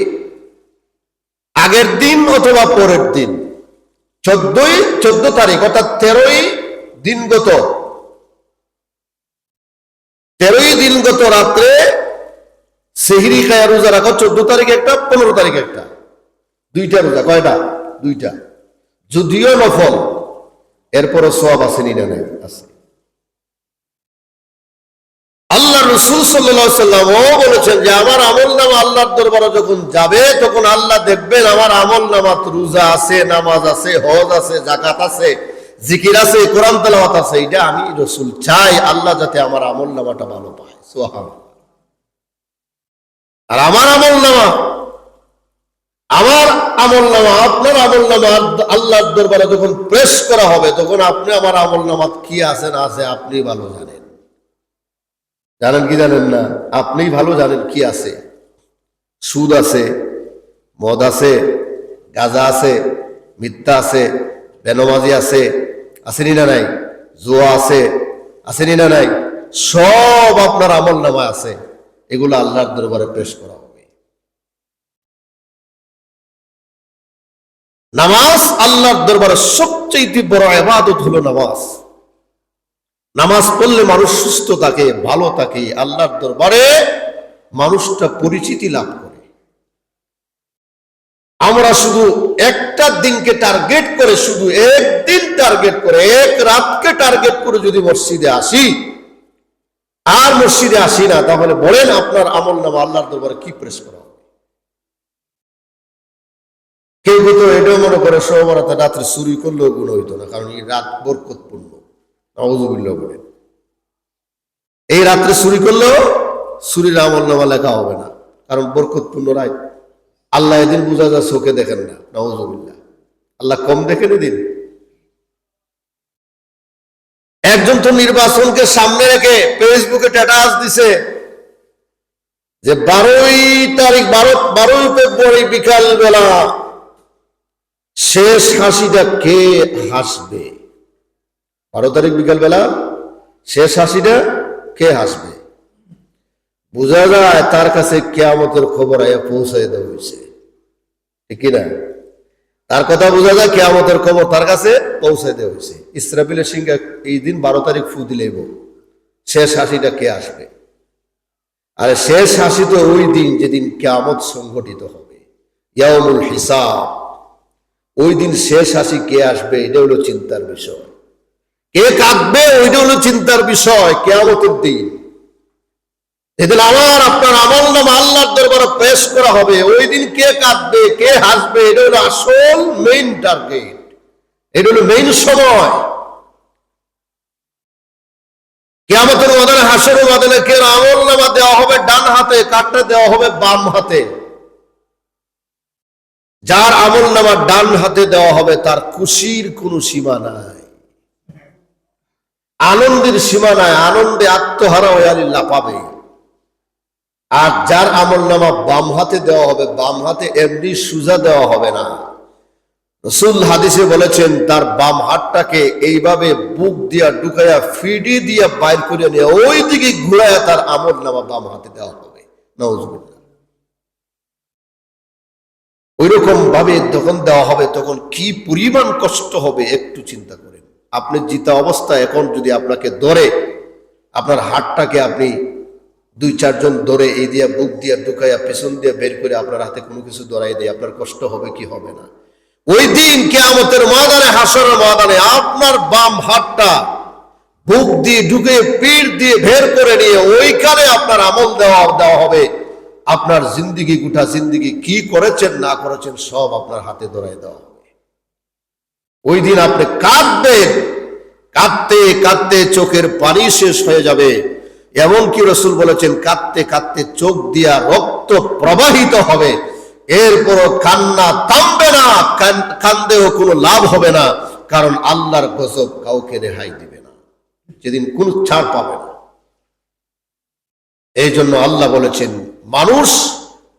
আগের দিন অথবা পরের দিন 14 তারিখ অর্থাৎ 13ই দিনগত রাত্রে সেহরি খায়া রোজা রাখো। 14 তারিখে একটা, 15 তারিখে একটা, 2টা রোজা। কয়টা? 2টা। যদিও নফল, এরপরও সওয়াব আছে না নাই? আছে। আল্লাহ রাসূল সাল্লাল্লাহু আলাইহি ওয়াসাল্লাম বলেছেন যে আমার আমলনামা আল্লাহর দরবারে যখন যাবে তখন আল্লাহ দেখবেন আমার আমলনামাত রোজা আছে, নামাজ আছে, হজ আছে, যাকাত আছে, জিকির আছে, কোরআন তেলাওয়াত আছে। এটা আমি রাসূল চাই আল্লাহ যাতে আমার আমলনামাটা ভালো পায়। সুবহানাল্লাহ। আর আমার আমলনামা আপনার আমলনামা আল্লাহর দরবারে যখন পেশ করা হবে তখন আপনি আমার আমলনামাত কি আছে না আছে আপনি ভালো জানেন। জানেন কি জানেন না? আপনি ভালো জানেন কি আছে। সুদ আছে, মদ আছে, গাঁজা আছে, মিথ্যা আছে, বেনমাজি আছে, আসেনি না নাই? জুয়া আছে, আসেনি না নাই? সব আপনার আমলনামায় আছে। এগুলো আল্লাহর দরবারে পেশ করা হবে। নামাজ আল্লাহর দরবারে সবচেয়ে বড় ইবাদত হলো নামাজ। নামাজ পড়লে মানুষ সুস্থ থাকে, ভালো থাকে, আল্লাহর দরবারে মানুষটা পরিচিতি লাভ করে। আমরা শুধু একটা দিনকে টার্গেট করে, শুধু একদিন টার্গেট করে, এক রাতকে টার্গেট করে যদি মসজিদে আসি আর মসজিদে আসি না, তাহলে বলেন আপনার আমল নামা আল্লাহর দরবারে কি প্রেস করা হবে? কেউ তো এটাও মনে করে সোমবারে রাত্রে চুরি করলেও গুণ হইতো না, কারণ এই রাত বরকতপূর্ণ। নাউযুবিল্লাহ বলেন, এই রাত্রে চুরি করলেও চুরির আমল নামা লেখা হবে না, কারণ বরকতপূর্ণ রাত। আল্লাহ এদিন বোঝা যায় চোখে দেখেন না, নাউযুবিল্লাহ। আল্লাহ কম দেখেন এদিন। একজন তো নির্বাচনকে সামনে রেখে ফেসবুকে স্ট্যাটাস দিছে যে 12 ফেব্রুয়ারি বিকাল বেলা শেষ হাসিটা কে হাসবে। 12 তারিখ বিকাল বেলা শেষ হাসিটা কে হাসবে? বোঝা যায় তার কাছে কিয়ামতের খবর পৌঁছায় দেওয়া হয়েছে, ঠিক কিনা? তার কথা বোঝা যায় কিয়ামতের খবর তার কাছে পৌঁছায় দেওয়া হয়েছে। ইসরাফিলের সিংহে এই দিন 12 তারিখ ফু দিলেই শেষ হাসিটা কে আসবে। আর শেষ হাসি তো ওই দিন যেদিন কিয়ামত সংঘটিত হবে, ইয়াউমুল হিসাব। ওই দিন শেষ হাসি কে আসবে এটা হলো চিন্তার বিষয়। কে কাঁদবে ওইটা হলো চিন্তার বিষয়। কিয়ামতের দিন যেদিন আমার আপনার আমল নামা আল্লাহর দরবারে পেশ করা হবে, ওই দিন কে কাঁদবে কে হাসবে এটা হলো আসল মেইন টার্গেট, এটা হলো মেইন সময়। কিয়ামতের ময়দানে, হাসরের ময়দানে কে আমল নামা দেওয়া হবে ডান হাতে, কাটটা দেওয়া হবে বাম হাতে। যার আমল নামা ডান হাতে দেওয়া হবে তার খুশির কোনো সীমা নাই, আনন্দের সীমা নাই, আনন্দে আত্মহারা হয়ে আল্লাহ পাবে। আর যার আমল নামা বাম হাতে দেওয়া হবে, বাম হাতে এমনি সুজা দেওয়া হবে না। রাসূল হাদিসে বলেছেন তার বাম হাতটাকে এইভাবে বুক দিয়া ঢুকাইয়া ফিডি দিয়া বাইর করে নিয়ে ওই দিকে ঘুরাইয়া তার আমল নামা বাম হাতে দেওয়া হবে। নাউযুবিল্লাহ। ওই রকম ভাবে যখন দেওয়া হবে তখন কি পরিমাণ কষ্ট হবে একটু চিন্তা করেন। আপনি জিতা অবস্থা এখন যদি আপনাকে ধরে, আপনার হাতটাকে আপনি 2-4 জন ধরে এই দিয়া বুক দিয়া ঢুকাইয়া পেছন দিয়ে বের করে আপনার হাতে কোনো কিছু ধরাই দেয়, আপনার কষ্ট হবে কি হবে না? ওই দিন কিয়ামতের ময়দানে, হাসরের ময়দানে আপনার বাম হাতটা বুক দিয়ে ঢুকে পিঠ দিয়ে বের করে নিয়ে ওইখানে আপনার আমল দেওয়া হবে। আপনার জিন্দিগি, গোটা জিন্দিগি কি করেছেন না করেছেন সব আপনার হাতে ধরাই দেওয়া হবে। ওই দিন আপনি কাঁদবেন, কাঁদতে কাঁদতে চোখের পানি শেষ হয়ে যাবে। এমনকি রাসূল বলেছেন কাঁদতে কাঁদতে চোখ দিয়া রক্ত প্রবাহিত হবে, এরপরও কান্না থামবে না, কান্দেও কোনো লাভ হবে না, কারণ আল্লাহর গজব কাউকে রেহাই দিবে না, যেদিন কোন ছাড় পাবে না। এই জন্য আল্লাহ বলেছেন মানুষ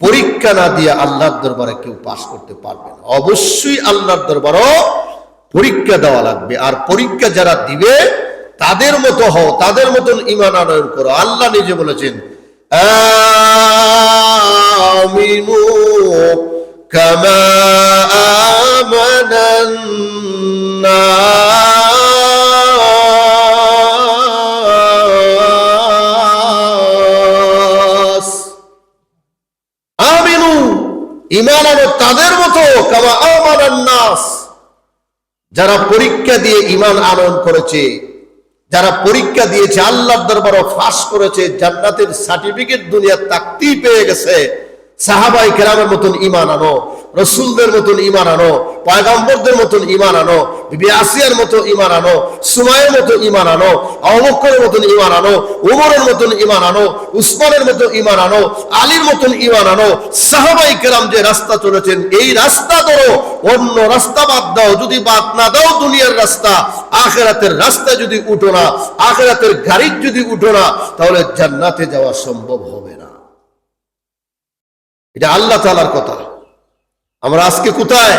পরীক্ষা না দিয়ে আল্লাহর দরবারে কেউ পাস করতে পারবে না। অবশ্যই আল্লাহর দরবারও পরীক্ষা দেওয়া লাগবে। আর পরীক্ষা যারা দিবে তাদের মতো হও, তাদের মতন ঈমান আনয়ন করো। আল্লাহ নিজে বলেছেন আমিনু কামা আমানান নাস। আমিনু ঈমান আনো তাদের মতো, কামা আমানান নাস, যারা পরীক্ষা দিয়ে ঈমান আনয়ন করেছে, যারা পরীক্ষা দিয়েছে আল্লাহর দরবারে ফাঁস করেছে, জান্নাতের সার্টিফিকেট দুনিয়ার তাকতেই পেয়ে গেছে। সাহাবায়ে কেরামের মতন ঈমান আনো, রাসূলদের মতন ঈমান আনো, পয়গম্বরদের মতন ঈমান আনো, বিবি আসিয়ার মতো ঈমান আনো, সুমাইয়ের মতো ঈমান আনো, আবু বকরের মতন ঈমান আনো, উমরের মতন ঈমান আনো, উসমানের মতো ঈমান আনো, আলীর মতন ঈমান আনো। সাহাবায়ে কেরাম যে রাস্তা চলেছেন এই রাস্তা ধরো, অন্য রাস্তা বাদ দাও। যদি বাদ না দাও দুনিয়ার রাস্তা, আখিরাতের রাস্তা যদি উঠো না, আখিরাতের গাড়ির যদি উঠো না, তাহলে জান্নাতে যাওয়া সম্ভব হবে না। এটা আল্লাহ তাআলার কথা। আমরা আজকে কোথায়?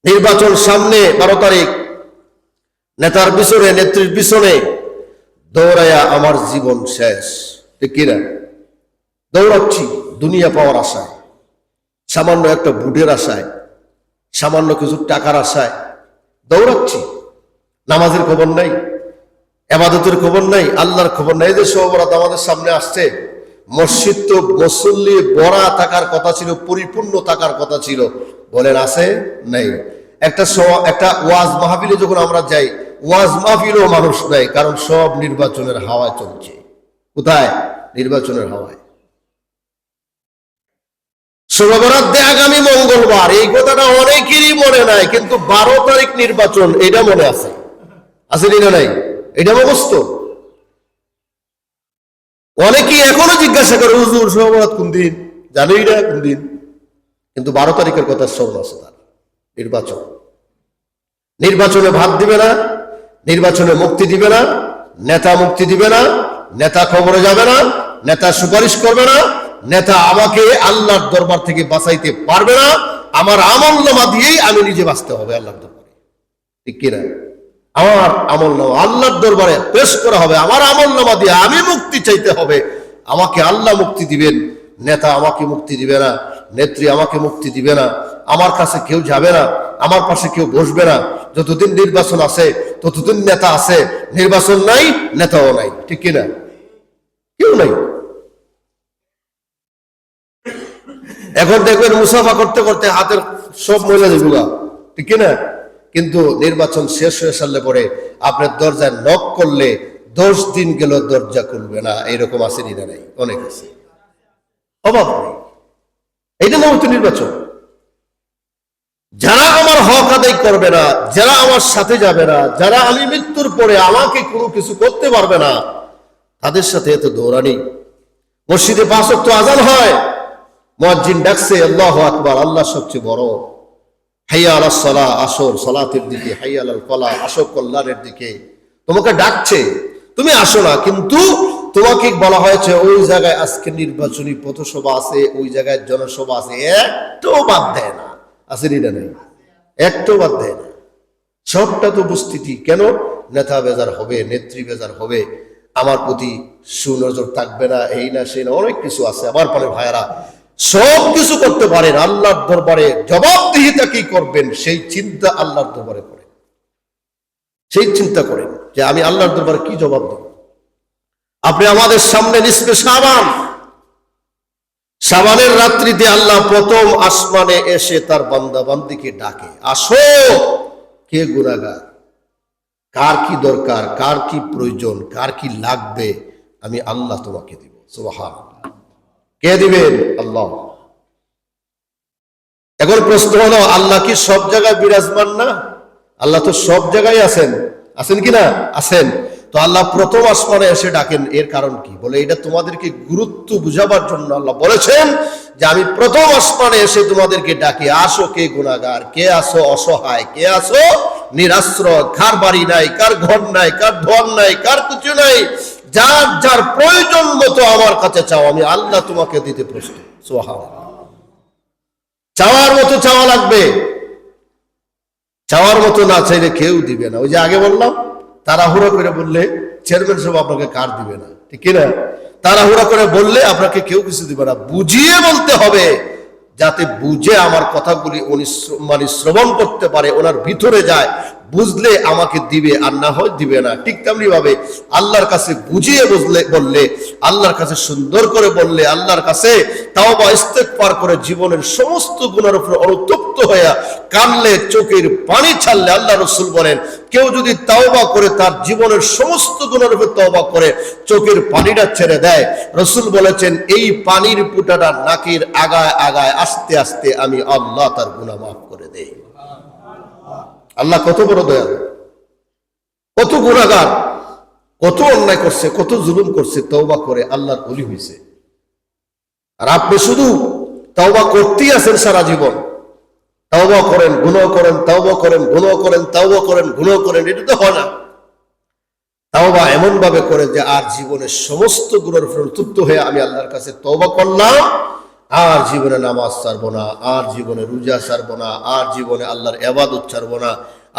নির্বাচন সামনে, 12 তারিখ, নেতার পিছনে, নেত্রীর পিছনে দৌড়াইয়া আমার জীবন শেষ, ঠিক কিনা? দৌড়াচ্ছি দুনিয়া পাওয়ার আশায়, সামান্য একটা ভোটের আশায়, সামান্য কিছু টাকার আশায় দৌড়াচ্ছি। নামাজের খবর নাই, ইবাদতের খবর নাই, আল্লাহর খবর নাই। এই যে শবে বরাত আমাদের সামনে আসছে, মসজিদ তো মুসল্লি ভরা থাকার কথা ছিল, পরিপূর্ণ থাকার কথা ছিল, বলেন আছে নাই? একটা ওয়াজ মাহফিলে যখন আমরা যাই, ওয়াজ মাহফিলেও মানুষ নাই, কারণ সব নির্বাচনের হাওয়ায় চলছে। কোথায়? নির্বাচনের হাওয়ায়। শবে বরাত আগামী মঙ্গলবার, এই কথাটা অনেকেরই মনে নাই, কিন্তু 12 তারিখ নির্বাচন, এটা মনে আছে। আছে না নাই? এটা মুখস্থ। অনেকেই এখনো জিজ্ঞাসা করে, হুজুর শবে বরাত কোন দিন? জানেই না কোন দিন, কিন্তু 12 তারিখের কথা স্মরণ আছে তার। নির্বাচন, নির্বাচনে ভাত দিবে না, নির্বাচনে মুক্তি দিবে না, নেতা মুক্তি দিবে না, নেতা খবরে যাবে না, নেতা সুপারিশ করবে না, নেতা আমাকে আল্লাহর দরবার থেকে বাঁচাইতে পারবে না, আমার আমলনামা দিয়েই আমি নিজে বাঁচতে হবে আল্লাহর দরবারে। ঠিক কিনা? আমার আমলনামা আল্লাহর দরবারে পেশ করা হবে, আমার আমলনামা দিয়ে আমি মুক্তি চাইতে হবে। আমাকে আল্লাহ মুক্তি দিবেন, নেতা আমাকে মুক্তি দিবে না, নেত্রী আমাকে মুক্তি দিবে না, আমার কাছে কেউ যাবে না, আমার পাশে কেউ বসবে না। যতদিন নির্বাচন আছে ততদিন নেতা আছে, নির্বাচন নাই নেতাও নাই। ঠিক কিনা? কেউ নাই। এখন দেখবেন মুসাফা করতে করতে হাতের সব ময়লা যাবে, ঠিক কিনা? কিন্তু নির্বাচন শেষ হয়ে সারলে পরে আপনার দরজায় নক করলে 10 দিন গেল দরজা খুলবে না, এরকম আছে না নাই? অনেক আছে, অভাব নেই। এইটা না হতো নির্বাচন। যারা আমার হক আদায় করবে না, যারা আমার সাথে যাবে না, যারা আমি মৃত্যুর পরে আমাকে কোনো কিছু করতে পারবে না, তাদের সাথে এত দৌড়ানি। মসজিদে 5 ওয়াক্ত আযান হয়, মুয়াজ্জিন ডাকছে আল্লাহু আকবার, আল্লাহ সবচেয়ে বড়। হাইয়া আলাস সালাহ, আসর সালাতের দিকে, হাইয়া আলাল ফালাহ, আসর কল্যাণের দিকে। তোমাকে ডাকছে, তুমি আসো না, কিন্তু তোমাকে বলা হয়েছে ওই জায়গায় আজকে নির্বাচনী পথসভা আছে, ওই জায়গায় জনসভা আছে, একটাও বাদ দেয় না। আছে না নাই? একটাও বাদ দেয় না। সবটা তো উপস্থিতি। কেন? নেতা বেজার হবে, নেত্রী বেজার হবে, আমার প্রতি সুনজর থাকবে না, এই না সেই না, অনেক কিছু আছে। আমার পরে ভাইয়েরা, সব কিছু করতে পারেন, আল্লাহর দরবারে জবাবদিহিতা কি করবেন সেই চিন্তা আল্লাহর দরবারে করেন। সেই চিন্তা করেন যে আমি আল্লাহর দরবারে কি জবাব দেব। আপনি আমাদের সামনে নিসফে শাবান, শাবানের রাত্রিতে আল্লাহ প্রথম আসমানে এসে তার বান্দা বান্দিকে ডাকে, আসো, কে গুনাহগার, কার কি দরকার, কার কি প্রয়োজন, কার কি লাগবে, আমি আল্লাহ তোমাকে দিব। সুবহানাল্লাহ। কে দিবেন? আল্লাহ। এখন প্রশ্ন হলো, আল্লাহ কি সব জায়গায় বিরাজমান না? আল্লাহ তো সব জায়গায় আছেন, আছেন কি না? আছেন। তো আল্লাহ প্রথম আসমানে এসে ডাকেন, এর কারণ কি? বলে এটা তোমাদেরকে গুরুত্ব বুঝাবার জন্য আল্লাহ বলেছেন যে আমি প্রথম আসমানে এসে তোমাদেরকে ডাকি, আসো কে গুনাহগার, কে আসো অসহায়, কে আসো নিরাশ্রয়, কার বাড়ি নাই, কার ঘর নাই, কার ধন নাই, কার কিছু নাই, যার যার প্রয়োজন মতো আমার কাছে চাও, আমি আল্লাহ তোমাকে দিতে প্রস্তুত। সুবহানাল্লাহ। চাওয়ার মতো চাওয়া লাগবে, চাওয়ার মতো না চাইলে কেউ দিবে না। ওই যে আগে বললাম, তাড়াহুড়া করে বললে চেয়ারম্যান সাহেব আপনাকে কার দিবে না, ঠিক না? তাড়াহুড়া করে বললে আপনাকে কেউ কিছু দিবে না। বুঝিয়ে বলতে হবে, যাতে বুঝে আমার কথাগুলি উনি মানে শ্রবণ করতে পারে, ওনার ভিতরে যায়, বুঝলে আমাকে দিবে, আর না হয় দিবে না। ঠিক তেমনি ভাবে আল্লাহর কাছে বুঝিয়ে বললে, আল্লাহর কাছে সুন্দর করে বললে, আল্লাহর কাছে তাওবা ইস্তেগফার করে জীবনের সমস্ত গুনাহের উপর অনুতপ্ত হয়ে কানলে, চোখের পানি ছাড়লে, আল্লাহ রাসূল বলেন, কেউ যদি তাওবা করে তার জীবনের সমস্ত গুনাহের উপর তাওবা করে চোখের পানিটা ছেড়ে দেয়, রাসূল বলেছেন এই পানির ফুটাটা নাকের আগায় আগায় আস্তে আস্তে আমি আল্লাহ তার গুনাহ মাফ করে দেই। আল্লাহ কত বড় দয়ালু, কত গুনাহগার, কত অন্যায় করছে, কত জুলুম করছে, তওবা করে আল্লাহর ওলি হয়েছে। আর আপনি শুধু তওবা করতেই আছেন সারা জীবন, তওবা করেন, গুনাহ করেন, তওবা করেন, গুনাহ করেন, তওবা করেন, গুনাহ করেন, এটা তো হয় না। তওবা এমন ভাবে করে যে আর জীবনের সমস্ত গুনাহের উপর তৃপ্ত হয়ে আমি আল্লাহর কাছে তওবা করলাম, আর জীবনে নামাজ ছাড়বো না, আর জীবনে রোজা ছাড়বো না, আর জীবনে আল্লাহর ইবাদত ছাড়বো না,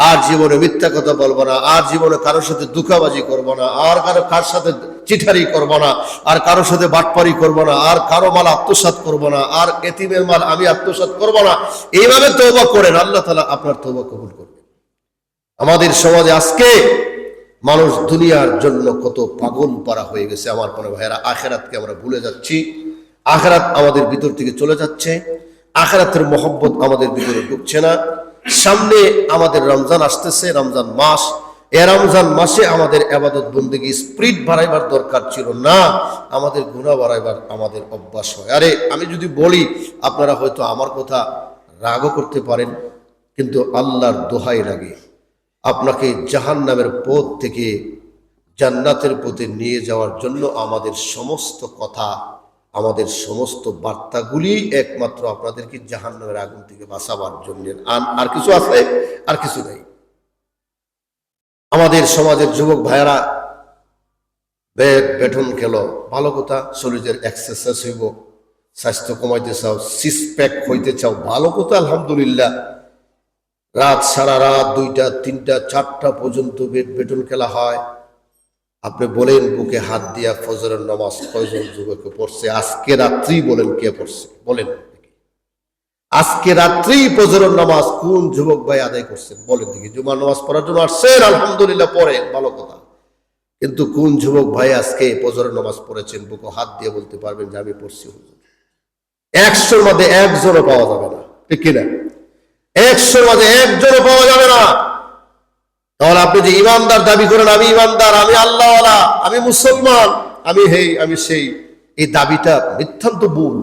আর জীবনে মিথ্যা কথা বলবো না, আর জীবনে কারোর সাথে ধোঁকাবাজি করবো না, আর কার সাথে চিঠারি করবো না, আর কারোর সাথে বাটপারি করবো না, আর কারো মাল আত্মসাৎ করবো না, আর এতিমের মাল আমি আত্মসাৎ করবো না। এইভাবে তওবা করেন, আল্লাহ তাআলা আপনার তওবা কবুল করবেন। আমাদের সমাজে আজকে মানুষ দুনিয়ার জন্য কত পাগল পারা হয়ে গেছে আমার মনে ভাইয়েরা, আখেরাতকে আমরা ভুলে যাচ্ছি। আখেরাত আমাদের ভিতর থেকে চলে যাচ্ছে, আখেরাতের মহব্বত আমাদের ভিতরে ঢুকছে না। সামনে আমাদের রমজান আসতেছে, রমজান মাস। রমজান মাসে আমাদের ইবাদত বন্দেগী স্পিরিট বাড়াইবার দরকার ছিল না, আমাদের গুনাহ বাড়াইবার আমাদের অভ্যাস হয়। আরে আমি যদি বলি আপনারা হয়তো আমার কথা রাগও করতে পারেন, কিন্তু আল্লাহর দোহাই লাগে, আপনাকে জাহান্নামের পথ থেকে জান্নাতের পথে নিয়ে যাওয়ার জন্য আমাদের সমস্ত কথা, আমাদের সমস্ত বার্তাগুলি একমাত্র আপনাদেরকে জাহান্নামের আগুন থেকে বাঁচাবার জন্য। আর কিছু আছে? আর কিছু নেই। আমাদের সমাজের যুবক ভাইয়েরা বেটন খেলো, ভালো কথা, শরীরের এক্সারসাইজ হইব, স্বাস্থ্য কমাইতে চাও, সিক্স প্যাক হইতে চাও, ভালো কথা, আলহামদুলিল্লাহ। রাত সারা রাত 2টা 3টা 4টা পর্যন্ত বেটন খেলা হয়। আপনি বলেন বুকে হাত দিয়া ফজরের নামাজ কয়জন যুবকে পড়ছে আজকে রাত্রি? বলেন কে পড়ছে? বলেন আজকে রাত্রি ফজরের নামাজ কোন যুবক ভাই আদায় করছেন? বলেন দেখি। জুমার নামাজ পড়ার জন্য আসছেন, আলহামদুলিল্লাহ, পড়েন, ভালো কথা। কিন্তু কোন যুবক ভাই আজকে ফজরের নামাজ পড়েছেন বুকে হাত দিয়ে বলতে পারবেন যে আমি পড়ছি? 100-র মধ্যে একজনও পাওয়া যাবে না, ঠিক কিনা? 100-র মধ্যে একজনও পাওয়া যাবে না। তাহলে আপনি যে ইমানদার দাবি করেন, আমি ইমানদার, আমি আল্লাহওয়ালা, আমি মুসলমান, আমি হেই আমি সেই, এই দাবিটা মিথ্যান্ত ভুল,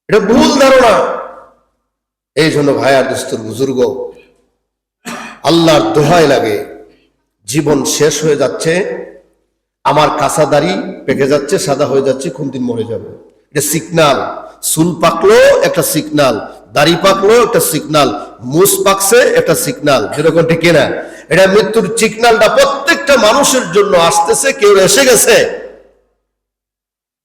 এটা ভুল ধারণা। এই জন্য ভাইয়ার দোস্তর বুজুর্গ, আল্লাহর দোহাই লাগে, জীবন শেষ হয়ে যাচ্ছে, আমার কাঁচা দাড়ি পেকে যাচ্ছে, সাদা হয়ে যাচ্ছে, কোন দিন মরে যাবে, এটা সিগনাল। চুল পাকলো একটা সিগনাল, দাড়ি পাকলো একটা সিগনাল, মুছ পাকছে একটা সিগনাল, যেরকম ঠিক না? এটা মৃত্যুর সিগনালটা প্রত্যেকটা মানুষের জন্য আসতেছে। কেউ এসে গেছে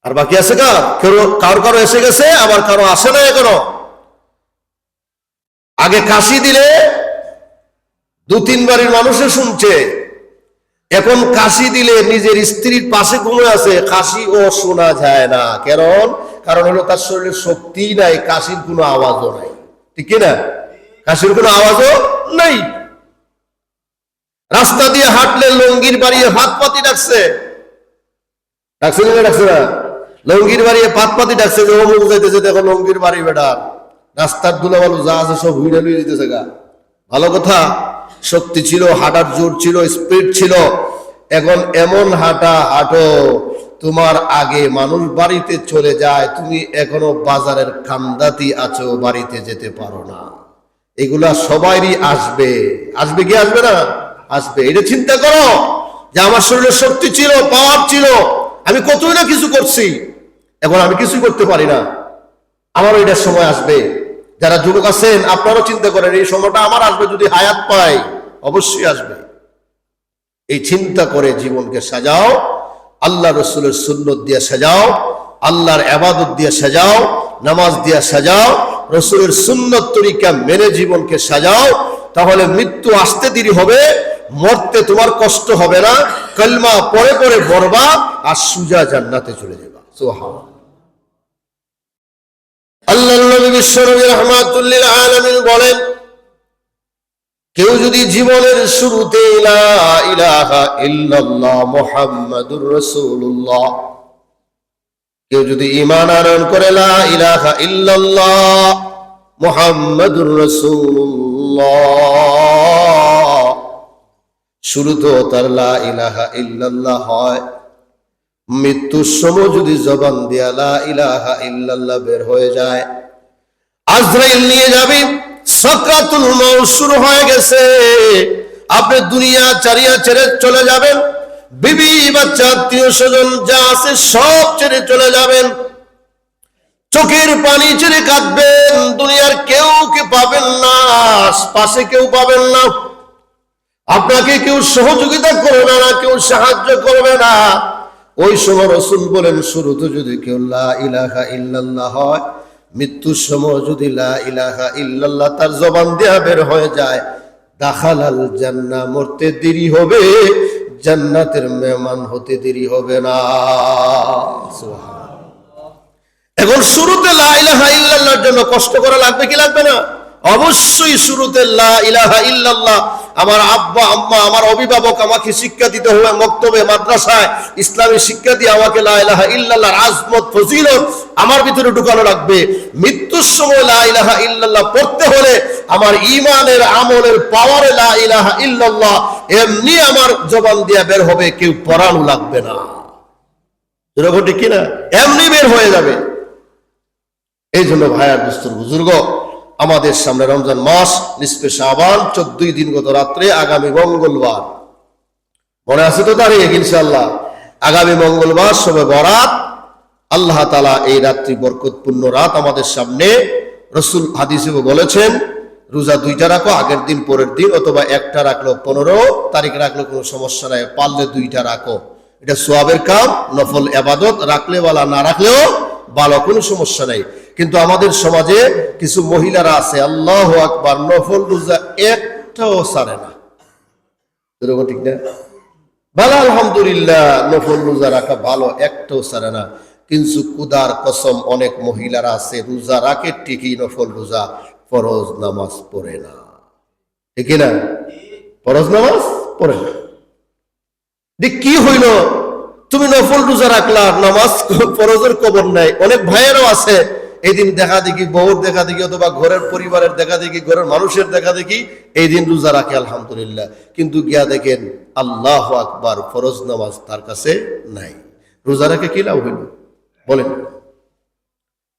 আর বাকি আছে কেউ, কারো এসে গেছে, আবার কারো আসে না এখনো। আগে কাশি দিলে 2-3 বাড়ির মানুষে শুনছে, এখন কাশি দিলে নিজের স্ত্রীর পাশে ঘুমিয়ে আছে, কাশিও শোনা যায় না। কারণ হলো তার শরীরে শক্তি নাই, কাশির কোনো আওয়াজও নাই, ঠিক না? কাশির কোনো আওয়াজও নাই। রাস্তা দিয়ে হাঁটলে লঙ্গির বাড়িয়ে হাত পাতি ডাকছে, ডাকছে না? লঙ্গির বাড়িয়ে পাত পাতি ডাকছে যে অমুক যাইতেছে, দেখো লঙ্গির বাড়ি বেটা, রাস্তার ধুলাবালু যা আছে সব হুইড়ে লুয়ে দিতেছে গা। ভালো কথা, শক্তি ছিল, হাঁটার জোর ছিল, স্পিড ছিল। এখন এমন হাঁটো তোমার আগে মানুষ বাড়িতে চলে যায়, তুমি এখনো বাজারের খান্দাতি আছো, বাড়িতে যেতে পারো না। এগুলা সবারই আসবে, আসবে কি আসবে না? আসবে। এটা চিন্তা করো যে আমার শরীরে শক্তি ছিল, পাওয়ার ছিল, আমি কতই না কিছু করছি, এখন আমি কিছুই করতে পারি না। আমারও এটার সময় আসবে। যারা যুবক আছেন আপনারাও চিন্তা করেন, এই সময়টা আমার আসবে, যদি হায়াত পাই অবশ্যই আসবে। এই চিন্তা করে জীবনকে সাজাও, আল্লাহ রসুলের সুন্নত দিয়ে সাজাও, আল্লাহর ইবাদত দিয়ে সাজাও, নামাজ দিয়ে সাজাও, রসুলের সুন্নত তরিকা মেনে জীবনকে সাজাও। তাহলে মৃত্যু আসতে দেরি হবে, মরতে তোমার কষ্ট হবে না, কলমা পরে পরে পড়বা আর সুজা জান্নাতে চলে যাবা। সুবহানাল্লাহ। আল্লাহর নবী বিশ্বনবী রাহমাতুল লিল আলামিন বলেন, কেউ যদি জীবনের শুরুতে লা ইলাহা ইল্লাল্লাহ মুহাম্মাদুর রাসূলুল্লাহ, কেউ যদি ঈমান আনয়ন করে লা ইলাহা ইল্লাল্লাহ মুহাম্মাদুর রাসূলুল্লাহ, শুরুতেও তার লা ইলাহা ইল্লাল্লাহ হয়, মৃত্যুর সময় যদি জবান দিয়া লা ইলাহা ইল্লাল্লাহ বের হয়ে যায়, আজরাইল নিয়ে যাবে, সাকরাতুল মউত শুরু হয়ে গেছে, আপনি দুনিয়া চারিয়া ছেড়ে চলে যাবেন, বিবি বাচ্চা আত্মীয় স্বজন যা আছে সব ছেড়ে চলে যাবেন, চোখের পানি ছেড়ে কাঁদবেন, দুনিয়ার কেউ কে পাবেন না, পাশে কেউ পাবেন না, আপনাকে কেউ সহযোগিতা করবে না, কেউ সাহায্য করবে না। ওই সময় রাসূল বলেন, শুরুতে যদি কেউ লা ইলাহা ইল্লাল্লাহ হয়, মৃত্যুর সময় যদি লা ইলাহা ইল্লাল্লাহ তার জবান দিয়ে বের হয়ে যায়, দাখালাল জান্নাহ, মরতে দেরি হবে, জান্নাতের মেহমান হতে দেরি হবে না। সুবহানাল্লাহ। এখন শুরুতে লা ইলাহা ইল্লাল্লাহর জন্য কষ্ট করা লাগবে কি লাগবে না? অবশ্যই শুরুতে লা ইলাহা ইল্লাল্লাহ। আমার আব্বা আম্মা, আমার অভিভাবক আমাকে শিক্ষা দিতে হবে, মক্তবে মাদ্রাসায় ইসলামী শিক্ষা দিয়ে আমাকে লা ইলাহা ইল্লাল্লাহর আজমত ফজিলত আমার ভিতরে ঢুকানো লাগবে। মৃত্যুর সময় লা ইলাহা ইল্লাল্লাহ পড়তে হলে আমার ঈমানের আমলের পাওয়ারে লা ইলাহা ইল্লাল্লাহ এমনি আমার জবান দিয়ে বের হবে, কেউ পড়ানো লাগবে না। এরকম ঠিক কিনা? এমনি বের হয়ে যাবে। এই জন্য ভাইয়ার দুস্থর বুজুর্গ, আমাদের সামনে রমজান মাস, নিসফে শাবান, 14 দিন গত রাত্রে, আগামী মঙ্গলবার, মনে আছে তো তারিখ? ইনশাআল্লাহ আগামী মঙ্গলবার শবে বরাত। আল্লাহ তাআলা এই রাত্রি বরকতপূর্ণ রাত আমাদের সামনে, রাসূল হাদিসে বলেছেন রোজা 2টা রাখো, আগের দিন পরের দিন, অথবা একটা রাখলো 15 তারিখ রাখলো কোনো সমস্যা নাই, পারলে 2টা রাখো। এটা সোয়াবের কাম, নফল ইবাদত, রাখলে ভালো, না রাখলেও ভালো, কোনো সমস্যা নাই। কিন্তু আমাদের সমাজে কিছু মহিলারা আছে, আল্লাহু আকবার, নফল রোজা একটাও ছাড়ে না। এরকম ঠিক না? ভালো, আলহামদুলিল্লাহ, নফল রোজা রাখা ভালো, একটাও ছাড়ে না। কিন্তু কুদার কসম অনেক মহিলারা আছে রোজা রাখে ঠিকই, নফল রোজা, ফরজ নামাজ পড়ে না। ঠিক না? ফরজ নামাজ পড়ে না। কি হইল? তুমি নফল রোজা রাখলা, নামাজ ফরজের খবর নাই। অনেক ভাইয়েরও আছে এই দিন দেখা দেখি, বউর দেখা দেখি, অথবা ঘরের পরিবারের দেখা দেখি, ঘরের মানুষের দেখা দেখি এই দিন রোজা রাখে, আলহামদুলিল্লাহ। কিন্তু গিয়া দেখেন আল্লাহু আকবার, ফরজ নামাজ তার কাছে নাই। রোজা রাখে কি লাভ হইল বলেন?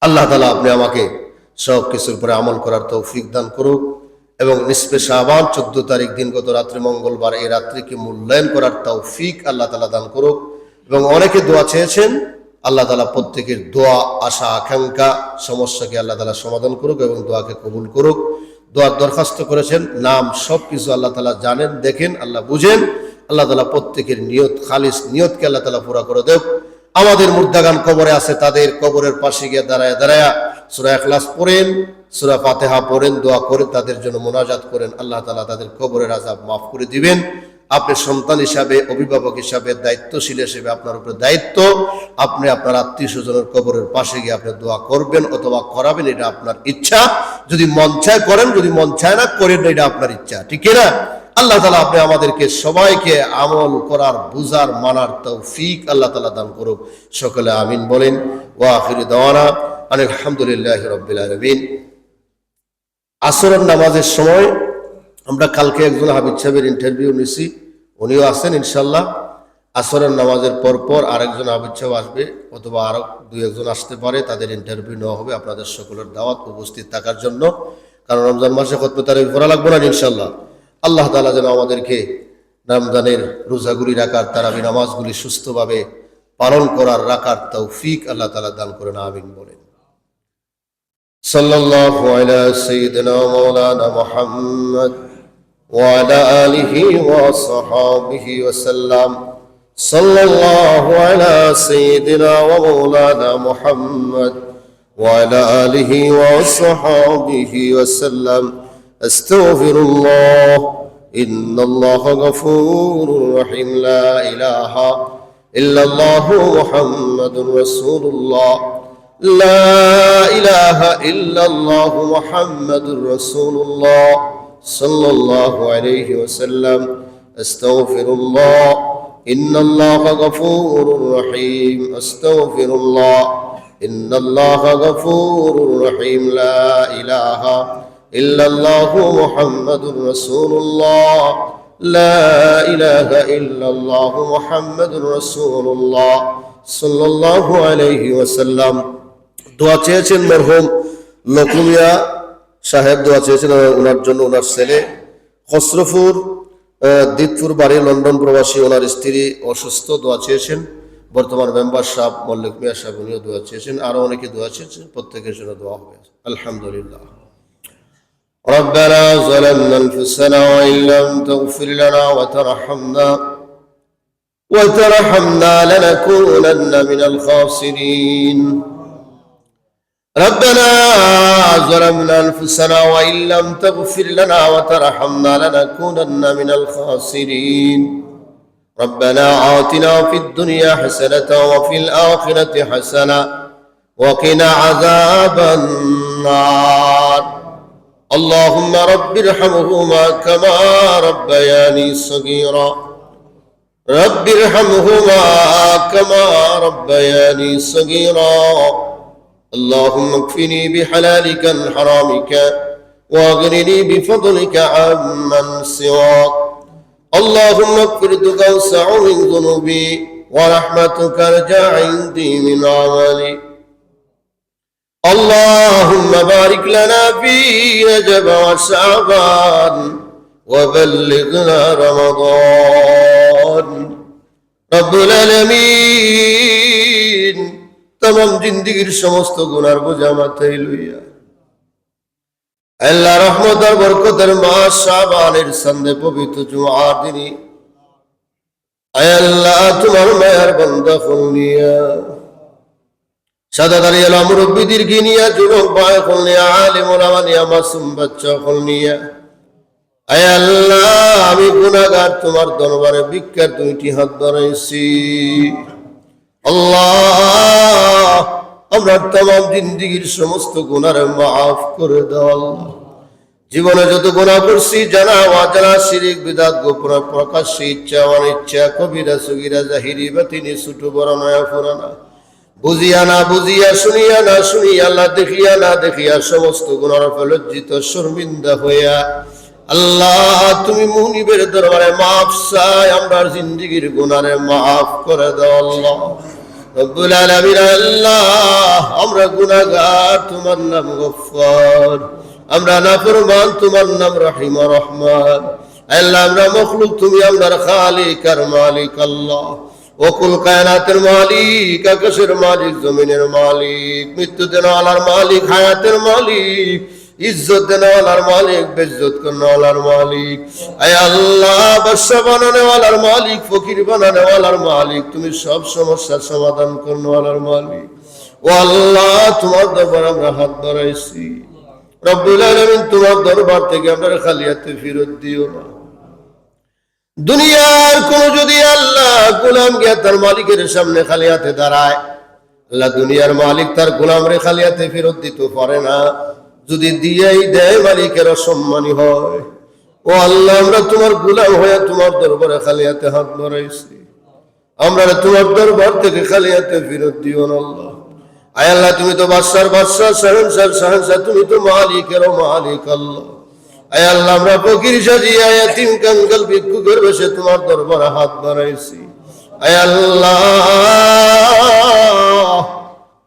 আল্লাহ তাআলা আপনি আমাকে সব কিছুর উপরে আমল করার তৌফিক দান করুক, এবং নিসফে শাবান 14 তারিখ দিন গত রাত্রি মঙ্গলবার, এই রাত্রিকে মূল্যায়ন করার তৌফিক আল্লাহ তাআলা দান করুক। এবং অনেকে দোয়া চেয়েছেন, আল্লাহ তাআলা প্রত্যেকের দোয়া, আশা, আকাঙ্ক্ষা, সমস্যাকে আল্লাহ তাআলা সমাধান করুক এবং দোয়াকে কবুল করুক। দোয়ার দরখাস্ত করেছেন, নাম সবকিছু আল্লাহ তাআলা জানেন, দেখেন, আল্লাহ বুঝেন। আল্লাহ তাআলা প্রত্যেকের নিয়ত, খালিস নিয়তকে আল্লাহ তাআলা পুরা করে দেব। আমাদের মুর্দাগান কবরে আছে, তাদের কবরের পাশে গিয়ে দাঁড়ায় দাঁড়ায় সূরা ইখলাস পড়েন, সূরা ফাতিহা পড়েন, দোয়া করেন, তাদের জন্য মোনাজাত করেন। আল্লাহ তাআলা তাদের কবরের আযাব মাফ করে দিবেন। আপনি সন্তান হিসাবে, অভিভাবক হিসাবে, দায়িত্বশীল হিসেবে আপনার উপরে দায়িত্ব, আপনি আপনার আত্মীয় স্বজনের কবরের পাশে গিয়ে আপনি দোয়া করবেন অথবা করাবেন, এটা আপনার ইচ্ছা। যদি মন চায় করেন, যদি মন চায় না করেন, এটা আপনার ইচ্ছা। ঠিক না? আল্লাহ তাআলা আপনি আমাদেরকে সবাইকে আমল করার, বুঝার, মানার তৌফিক আল্লাহ তাআলা দান করুক। সকলে আমিন বলেন। ওয়া আখিরু দাওয়ানা আলহামদুলিল্লাহি রাব্বিল আলামিন। আসরের নামাজের সময় আমরা কালকে একজন হাবিব সাহেবের ইন্টারভিউ নিছি, উনিও আছেন ইনশাল্লাহ। আসরের নামাজের পরপর আরেকজন হাবিব সাহেব আসবে, অথবা আরো 2-1 আসতে পারে, তাদের ইন্টারভিউ নেওয়া হবে। আপনাদের সকলের দাওয়াত, উপস্থিত থাকার জন্য। কারণ রমজান মাসে খতমে তারাবি পড়া লাগবে না ইনশাল্লাহ। আল্লাহ তাআলা যেন আমাদেরকে রমজানের রোজাগুলি রাখার, তারাবি নামাজগুলি সুস্থভাবে পালন করার, রাখার তৌফিক আল্লাহ তাআলা দান করেন। আমিন বলেন। সাল্লাল্লাহু আলা সাইয়্যিদিনা মাওলানা মুহাম্মদ ওয়া আলা আলিহি ওয়া সাহবিহি ওয়া সাল্লাম। সাল্লাল্লাহু আলা সাইয়্যিদিনা ওয়া মাওলানা মুহাম্মদ ওয়া আলা আলিহি ওয়া সাহবিহি ওয়া সাল্লাম। আস্তাগফিরুল্লাহ, ইন্নাল্লাহা গফুরুর রহিম। লা ইলাহা ইল্লাল্লাহু মুহাম্মাদুর রাসূলুল্লাহ। লা ইলাহা ইল্লাল্লাহু মুহাম্মাদুর রাসূলুল্লাহ সাল্লাল্লাহু আলাইহি ওয়াসাল্লাম। আস্তাগফিরুল্লাহ, ইন্নাল্লাহা গফুরুর রহিম। আস্তাগফিরুল্লাহ, ইন্নাল্লাহা গফুরুর রহিম। লা ইলাহা ইল্লাল্লাহু মুহাম্মাদুর রাসূলুল্লাহ। লা ইলাহা ইল্লাল্লাহু মুহাম্মাদুর রাসূলুল্লাহ সাল্লাল্লাহু আলাইহি ওয়াসাল্লাম। দোয়া চেয়েছেন মরহুম লকুমিয়া সাহেব, দোয়া চেয়েছেন ওনার জন্য। ওনার ছেলে খসরফুর দিতপুর বাড়ি, লন্ডন প্রবাসী, ওনার স্ত্রী অসুস্থ, দোয়া চেয়েছেন। বর্তমান মেম্বার সাহেব মল্লিক মিয়া সাহেব, উনিও দোয়া চেয়েছেন। আরো অনেকে দোয়া চেয়েছেন, প্রত্যেকের জন্য দোয়া হবে। আলহামদুলিল্লাহ। ربنا ظلمنا أنفسنا وإن لم تغفر لنا وترحمنا لنكونن من الخاسرين. ربنا ظلمنا أنفسنا وإن لم تغفر لنا وترحمنا لنكونن من الخاسرين. ربنا آتنا في الدنيا حسنة وفي الآخرة حسنة وقنا عذاب النار. اللهم رب ارحمهما كما ربياني صغيرا رب ارحمهما كما ربياني صغيرا اللهم اكفني بحلالك عن حرامك واغنني بفضلك عمن سواك اللهم اغفرتك اوسع من ذنوبي ورحمتك ارجى عندي من عملي اللهم بارك لنا في رجب وشعبان وبلغنا رمضان رب العالمين तमाम जिंदगीर समस्त गुनार बोझा माথায় লইয়া আল্লাহ রহমতের বরকতের মাস শাবানের সন্ধ্যে পবিত্র জুমার দিনে আয় আল্লাহ তোমার মায়ার বান্দা খুনিয়া সাদা দাঁড়িয়ে মুরব্বিদের গিনিয়া যুবক ভাই খুনিয়া আলেম ওলামা নিয়া মাসুম বাচ্চা খুনিয়া আয় আল্লাহ আমি গুনাহগার তোমার দরবারে ভিক্ষার দুইটি হাত বাড়াইছি আল্লাহ আমরা तमाम জিন্দেগীর সমস্ত গুনাহ মাফ করে দাও আল্লাহ জীবনে যত গুনাহ করছি জানা অজানা শিরক বিদআত গোপন প্রকাশ্য ইচ্ছা অনিচ্ছা কবিরা সগীরা জাহিরি বাতিনি ছোট বড় নয়া পুরানা বুঝিয়া না বুঝিয়া শুনিয়া না শুনিয়া আল্লাহ দেখিয়া না দেখিয়া সমস্ত গুনাহ ফলজ্জিত শর্মিন্দা হইয়া আল্লাহ তুমি মুনিবের দরবারে মাফ চাই আমরা জিন্দেগীর গুনাহ মাফ করে দাও আল্লাহ রব্বুল আলামিন আল্লাহ আমরা গুনাহগার তোমার নাম গফফার আমরা নাফরমান তোমার নাম রহিম রহমান আল্লাহ আমরা মখলুক তুমি আমরার খালিক আর মালিক আল্লাহ ওকুল কায়নাতের মালিক আকাশের মালিক জমিনের মালিক মৃত্যু দেনওয়ালার মালিক হায়াতের মালিক ইজ্জত দেনওয়ালার মালিক বেইজ্জত করনেওয়ালার মালিক আয় আল্লাহ বাদশা বানানেওয়ালার মালিক ফকির বানানেওয়ালার মালিক তুমি সব সমস্যার সমাধান করনেওয়ালার মালিক ও আল্লাহ তোমার দরবারে আমরা হাত বাড়াইছি রব্বুল আলামিন তোমার দরবার থেকে আমরা খালি হাতে ফেরত দিও না দুনিয়ার কোন যদি আল্লাহ গোলাম গিয়া তার মালিকের সামনে খালি হাতে দাঁড়ায় আল্লাহ দুনিয়ার মালিক তার গোলামরে খালি হাতে ফেরত দিতে পারে না যদি দিয়েই দেয় মালিকের অসম্মানী হয় ও আল্লাহ আমরা তোমার গোলাম হয়ে তোমার দরবারে খালি হাতে হাত বাড়াইছি আমরা তোমার দরবার থেকে খালি হাতে ফেরত দিও না আল্লাহ আয় আল্লাহ তুমি তো বাদশার বাদশা শাহনশাহ শাহনশাহ তুমি তো মালিকেরও মালিক আল্লাহ আয় আল্লাহ আমরা ফকির সাজিয়া ইয়াতীম কাঙ্গাল ভিক্ষুকের বেশে তোমার দরবারে হাত বাড়াইছি আয় আল্লাহ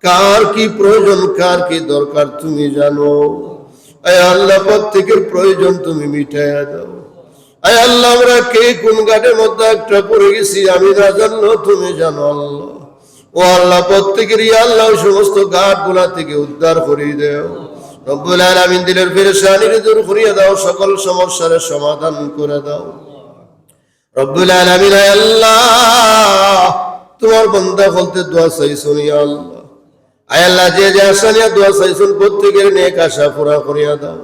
কার কি প্রয়োজন কার কি দরকার তুমি জানো আয় আল্লাহ প্রত্যেকের প্রয়োজন তুমি মিটাইয়া দাও আয় আল্লাহ আমরা কে কোন ঘাটের মধ্যে একটা পড়ে গেছি আমি না জানলেও তুমি জানো আল্লাহ ও আল্লাহ প্রত্যেকেরই আল্লাহ সমস্ত ঘাটগুলা থেকে উদ্ধার করিয়ে দাও রব্বুল আলামিন দিলের পেরেশানি দূর করিয়ে দাও সকল সমস্যার সমাধান করে দাও রব্বুল আলামিন আল্লাহ তোমার বান্দা বলতে দোয়া চাইছো ইয়া আল্লাহ আয় আল্লাহ যে যে আশা নিয়ে দোয়া চাইছেন প্রত্যেকের নেক আশা পুরা করিয়া দাও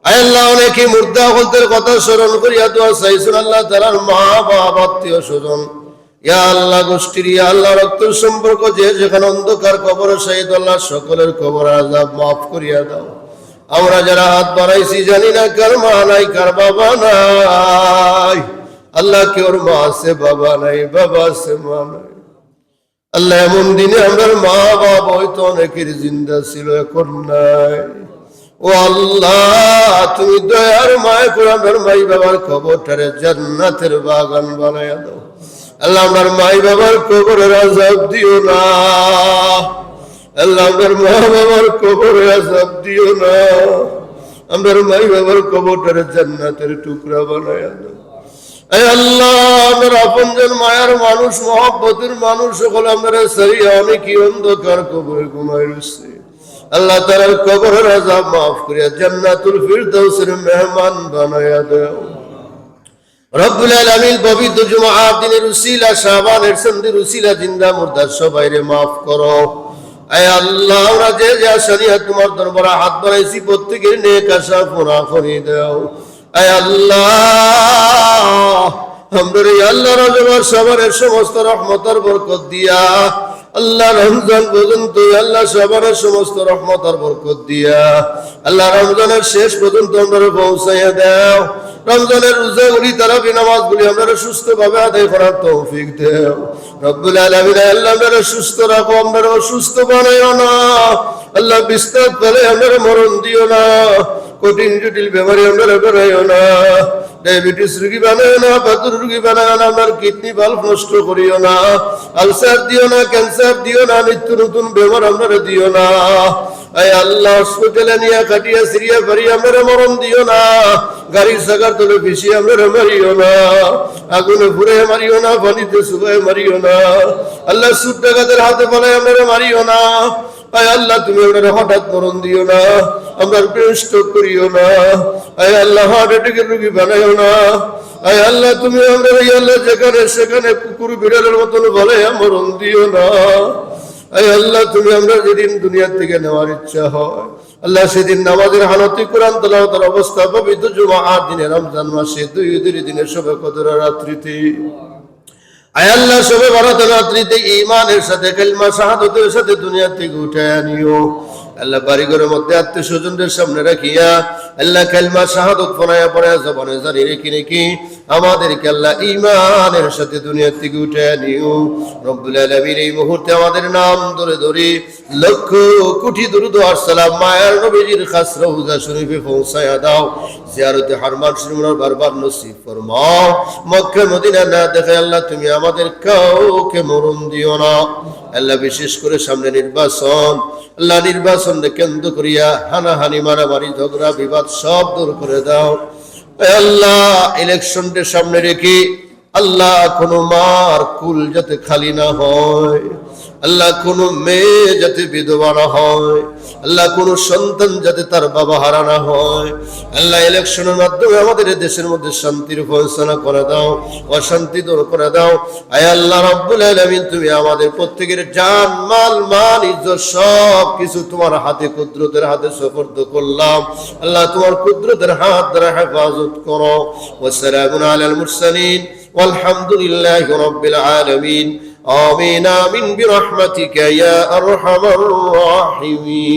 আয় আল্লাহ অনেকে মুর্দা বলতে কথা স্মরণ করিয়া দোয়া চাইছেন আল্লাহ তাআলার মা বাবা আত্মীয় স্বজন ইয়া আল্লাহ গোষ্ঠীর ইয়া আল্লাহ রক্তের সম্পর্ক যে যেখানে অন্ধকার কবরে শহীদ আল্লাহ সকলের কবর আযাব মাফ করিয়া দাও আমরা যারা হাত বাড়াইছি জানি না কার মা নাই কার বাবা নাই আল্লাহ কেউর মা আছে বাবা নাই বাবা আছে মা নাই আল্লাহ এমন দিনে আমার মা বাবা হয়তো অনেকের জিন্দা ছিল এখন নাই ও আল্লাহ তুমি দয়ার মায় করে আমার মাই বাবার কবরটারে জান্নাতের বাগান বানাইয়া দাও আল্লাহ আমার মাই বাবার কবরের আযাব দিও না আল্লাহ আমার মা বাবার কবরের আযাব দিও না আমার মাই বাবার কবরটারে জান্নাতের টুকরা বানাইয়া দাও আয় আল্লাহ আমার আপনজন মায়ার মানুষ মহব্বতের মানুষ সকল আমরা সারিয়া অনেকই অন্ধকার কবরে ঘুমায় রয়েছে আল্লাহ তাআলার কবরের আযাব মাফ করিয়া জান্নাতুল ফিরদাউসের মেহমান বানাইয়া দাও রব্বুল আলামিন পবিত্র জুমার দিনের উসিলা শাবানের সন্ধির উসিলা জিন্দা মুর্দা সবাইরে মাফ করো আয় আল্লাহ আমরা যে যে আশা নিয়ে তোমার দরবারে হাত বাড়াইছি প্রত্যেকের নেক আশা পুরা করে দাও আয় আল্লাহ আমরা আল্লাহ রজব সাবানের সমস্ত রহমতের বরকত দিয়া আল্লাহ রমজান পর্যন্ত আল্লাহ সবার সমস্ত রহমত আর বরকত দিয়া আল্লাহ রমজানের শেষ পর্যন্ত আমরা পৌঁছাইয়া দাও। রমজানের রোজাগুলি তারাবি নামাজগুলি আমরা সুস্থভাবে আদায় করার তৌফিক দাও। রব্বুল আলামিন আল্লাহ আমরা সুস্থ রাখো, আমরা অসুস্থ বানাইও না। আল্লাহ বিস্তার ফলে আমরা মরণ দিও না, কঠিন জটিল বেমারি আমরা বানাইও না, ডায়াবেটিস রোগী বানাইও না, পাথর রোগী বানাইও না, আমার কিডনি বাল্ব নষ্ট করিও না, আলসার দিও না, ক্যান্সার দিও না, নিত্য নতুন বেমার আমরা দিও না। আয় আল্লাহ হসপিটালে নিয়ে কাটিয়া সিরিয়া বাড়ি আমরা মরণ দিও না, গাড়ির চাকার তলে বেশি আমরা মারিও না, আগুনে পুড়ে মারিও না, পানিতে চুবাই মারিও না, আল্লাহ সুদ ডাকাতের হাতে পালায় আমরা মারিও না। আয় আল্লাহ তুমি আমরা হঠাৎ মরণ দিও না, আমরা বিনষ্ট করিও না। আয় আল্লাহ হার্ট অ্যাটাকের রোগী বানাইও না। আয় আল্লাহ তুমি আমরা আল্লাহ যেখানে সেখানে কুকুর বিড়ালের মতন বলে মরণ দিও না। আয় আল্লাহ তুমি আমরা যেদিন দুনিয়া থেকে নেওয়ার ইচ্ছা হয় আল্লাহ সেদিন নামাজের হালতে কোরআন তেলাওয়াতের অবস্থা পবিত্র জুমআর দিনে রমজান মাসে দুই দিনের শবে কদর রাত্রিতে আয় আল্লাহ শবে বরাত রাত্রিতে ঈমানের সাথে কালিমা শাহাদাতের সাথে দুনিয়া থেকে উঠে আনিও। আল্লাহ বাড়িঘরের মধ্যে আত্মীয় স্বজনদের সামনে রাখিয়া আল্লাহ কালিমা শাহাদাত পড়ায়া পড়ায়া জবানে জারি রেখে রেখে আমাদেরকে আল্লাহ ঈমানের সাথে দুনিয়া থেকে উঠে আনিও। রব্বুল আলামিন এই মুহূর্তে আমাদের নাম ধরে ধরে লক্ষ কোটি দুরূদ আর সালাম মায়ার নবীজির খাস রওজা শরীফে পৌঁছায়া দাও। জিয়ারতে হারমান শরীফের বারবার নসিব ফরমাও। মক্কা মদিনা না দেখে আল্লাহ তুমি আমাদের কাউকে মরণ দিও না। আল্লাহ বিশেষ করে সামনে নির্বাচন, আল্লাহ নির্বাচনকে কেন্দ্র করিয়া হানাহানি মারামারি ঝগড়া বিবাদ সব দূর করে দাও। আল্লাহ ইলেকশনকে সামনে রেখে আল্লাহ কোনো মার কুল যাতে খালি না হয়, আল্লাহ কোনো মেয়ে যাতে বিধবা না হয়, আল্লাহ কোন সন্তান যাতে তার বাবা হারা না হয়। আল্লাহ ইলেকশনের মাধ্যমে আমাদের দেশের মধ্যে শান্তির ফয়সালা করে দাও, অশান্তি দূর করে দাও। আয় আল্লাহ রাব্বুল আলামিন তুমি আমাদের প্রত্যেকের জান মাল মান ইজ্জত সব কিছু তোমার হাতে কুদরতের হাতে সুপর্দ করলাম। আল্লাহ তোমার কুদরতের হাত দ্বারা হেফাজত করো। ওয়াসসালামু আলাল মুরসালিন ওয়ালহামদুলিল্লাহি রাব্বিল আলামিন। آمين آمين برحمتك يا أرحم الراحمين.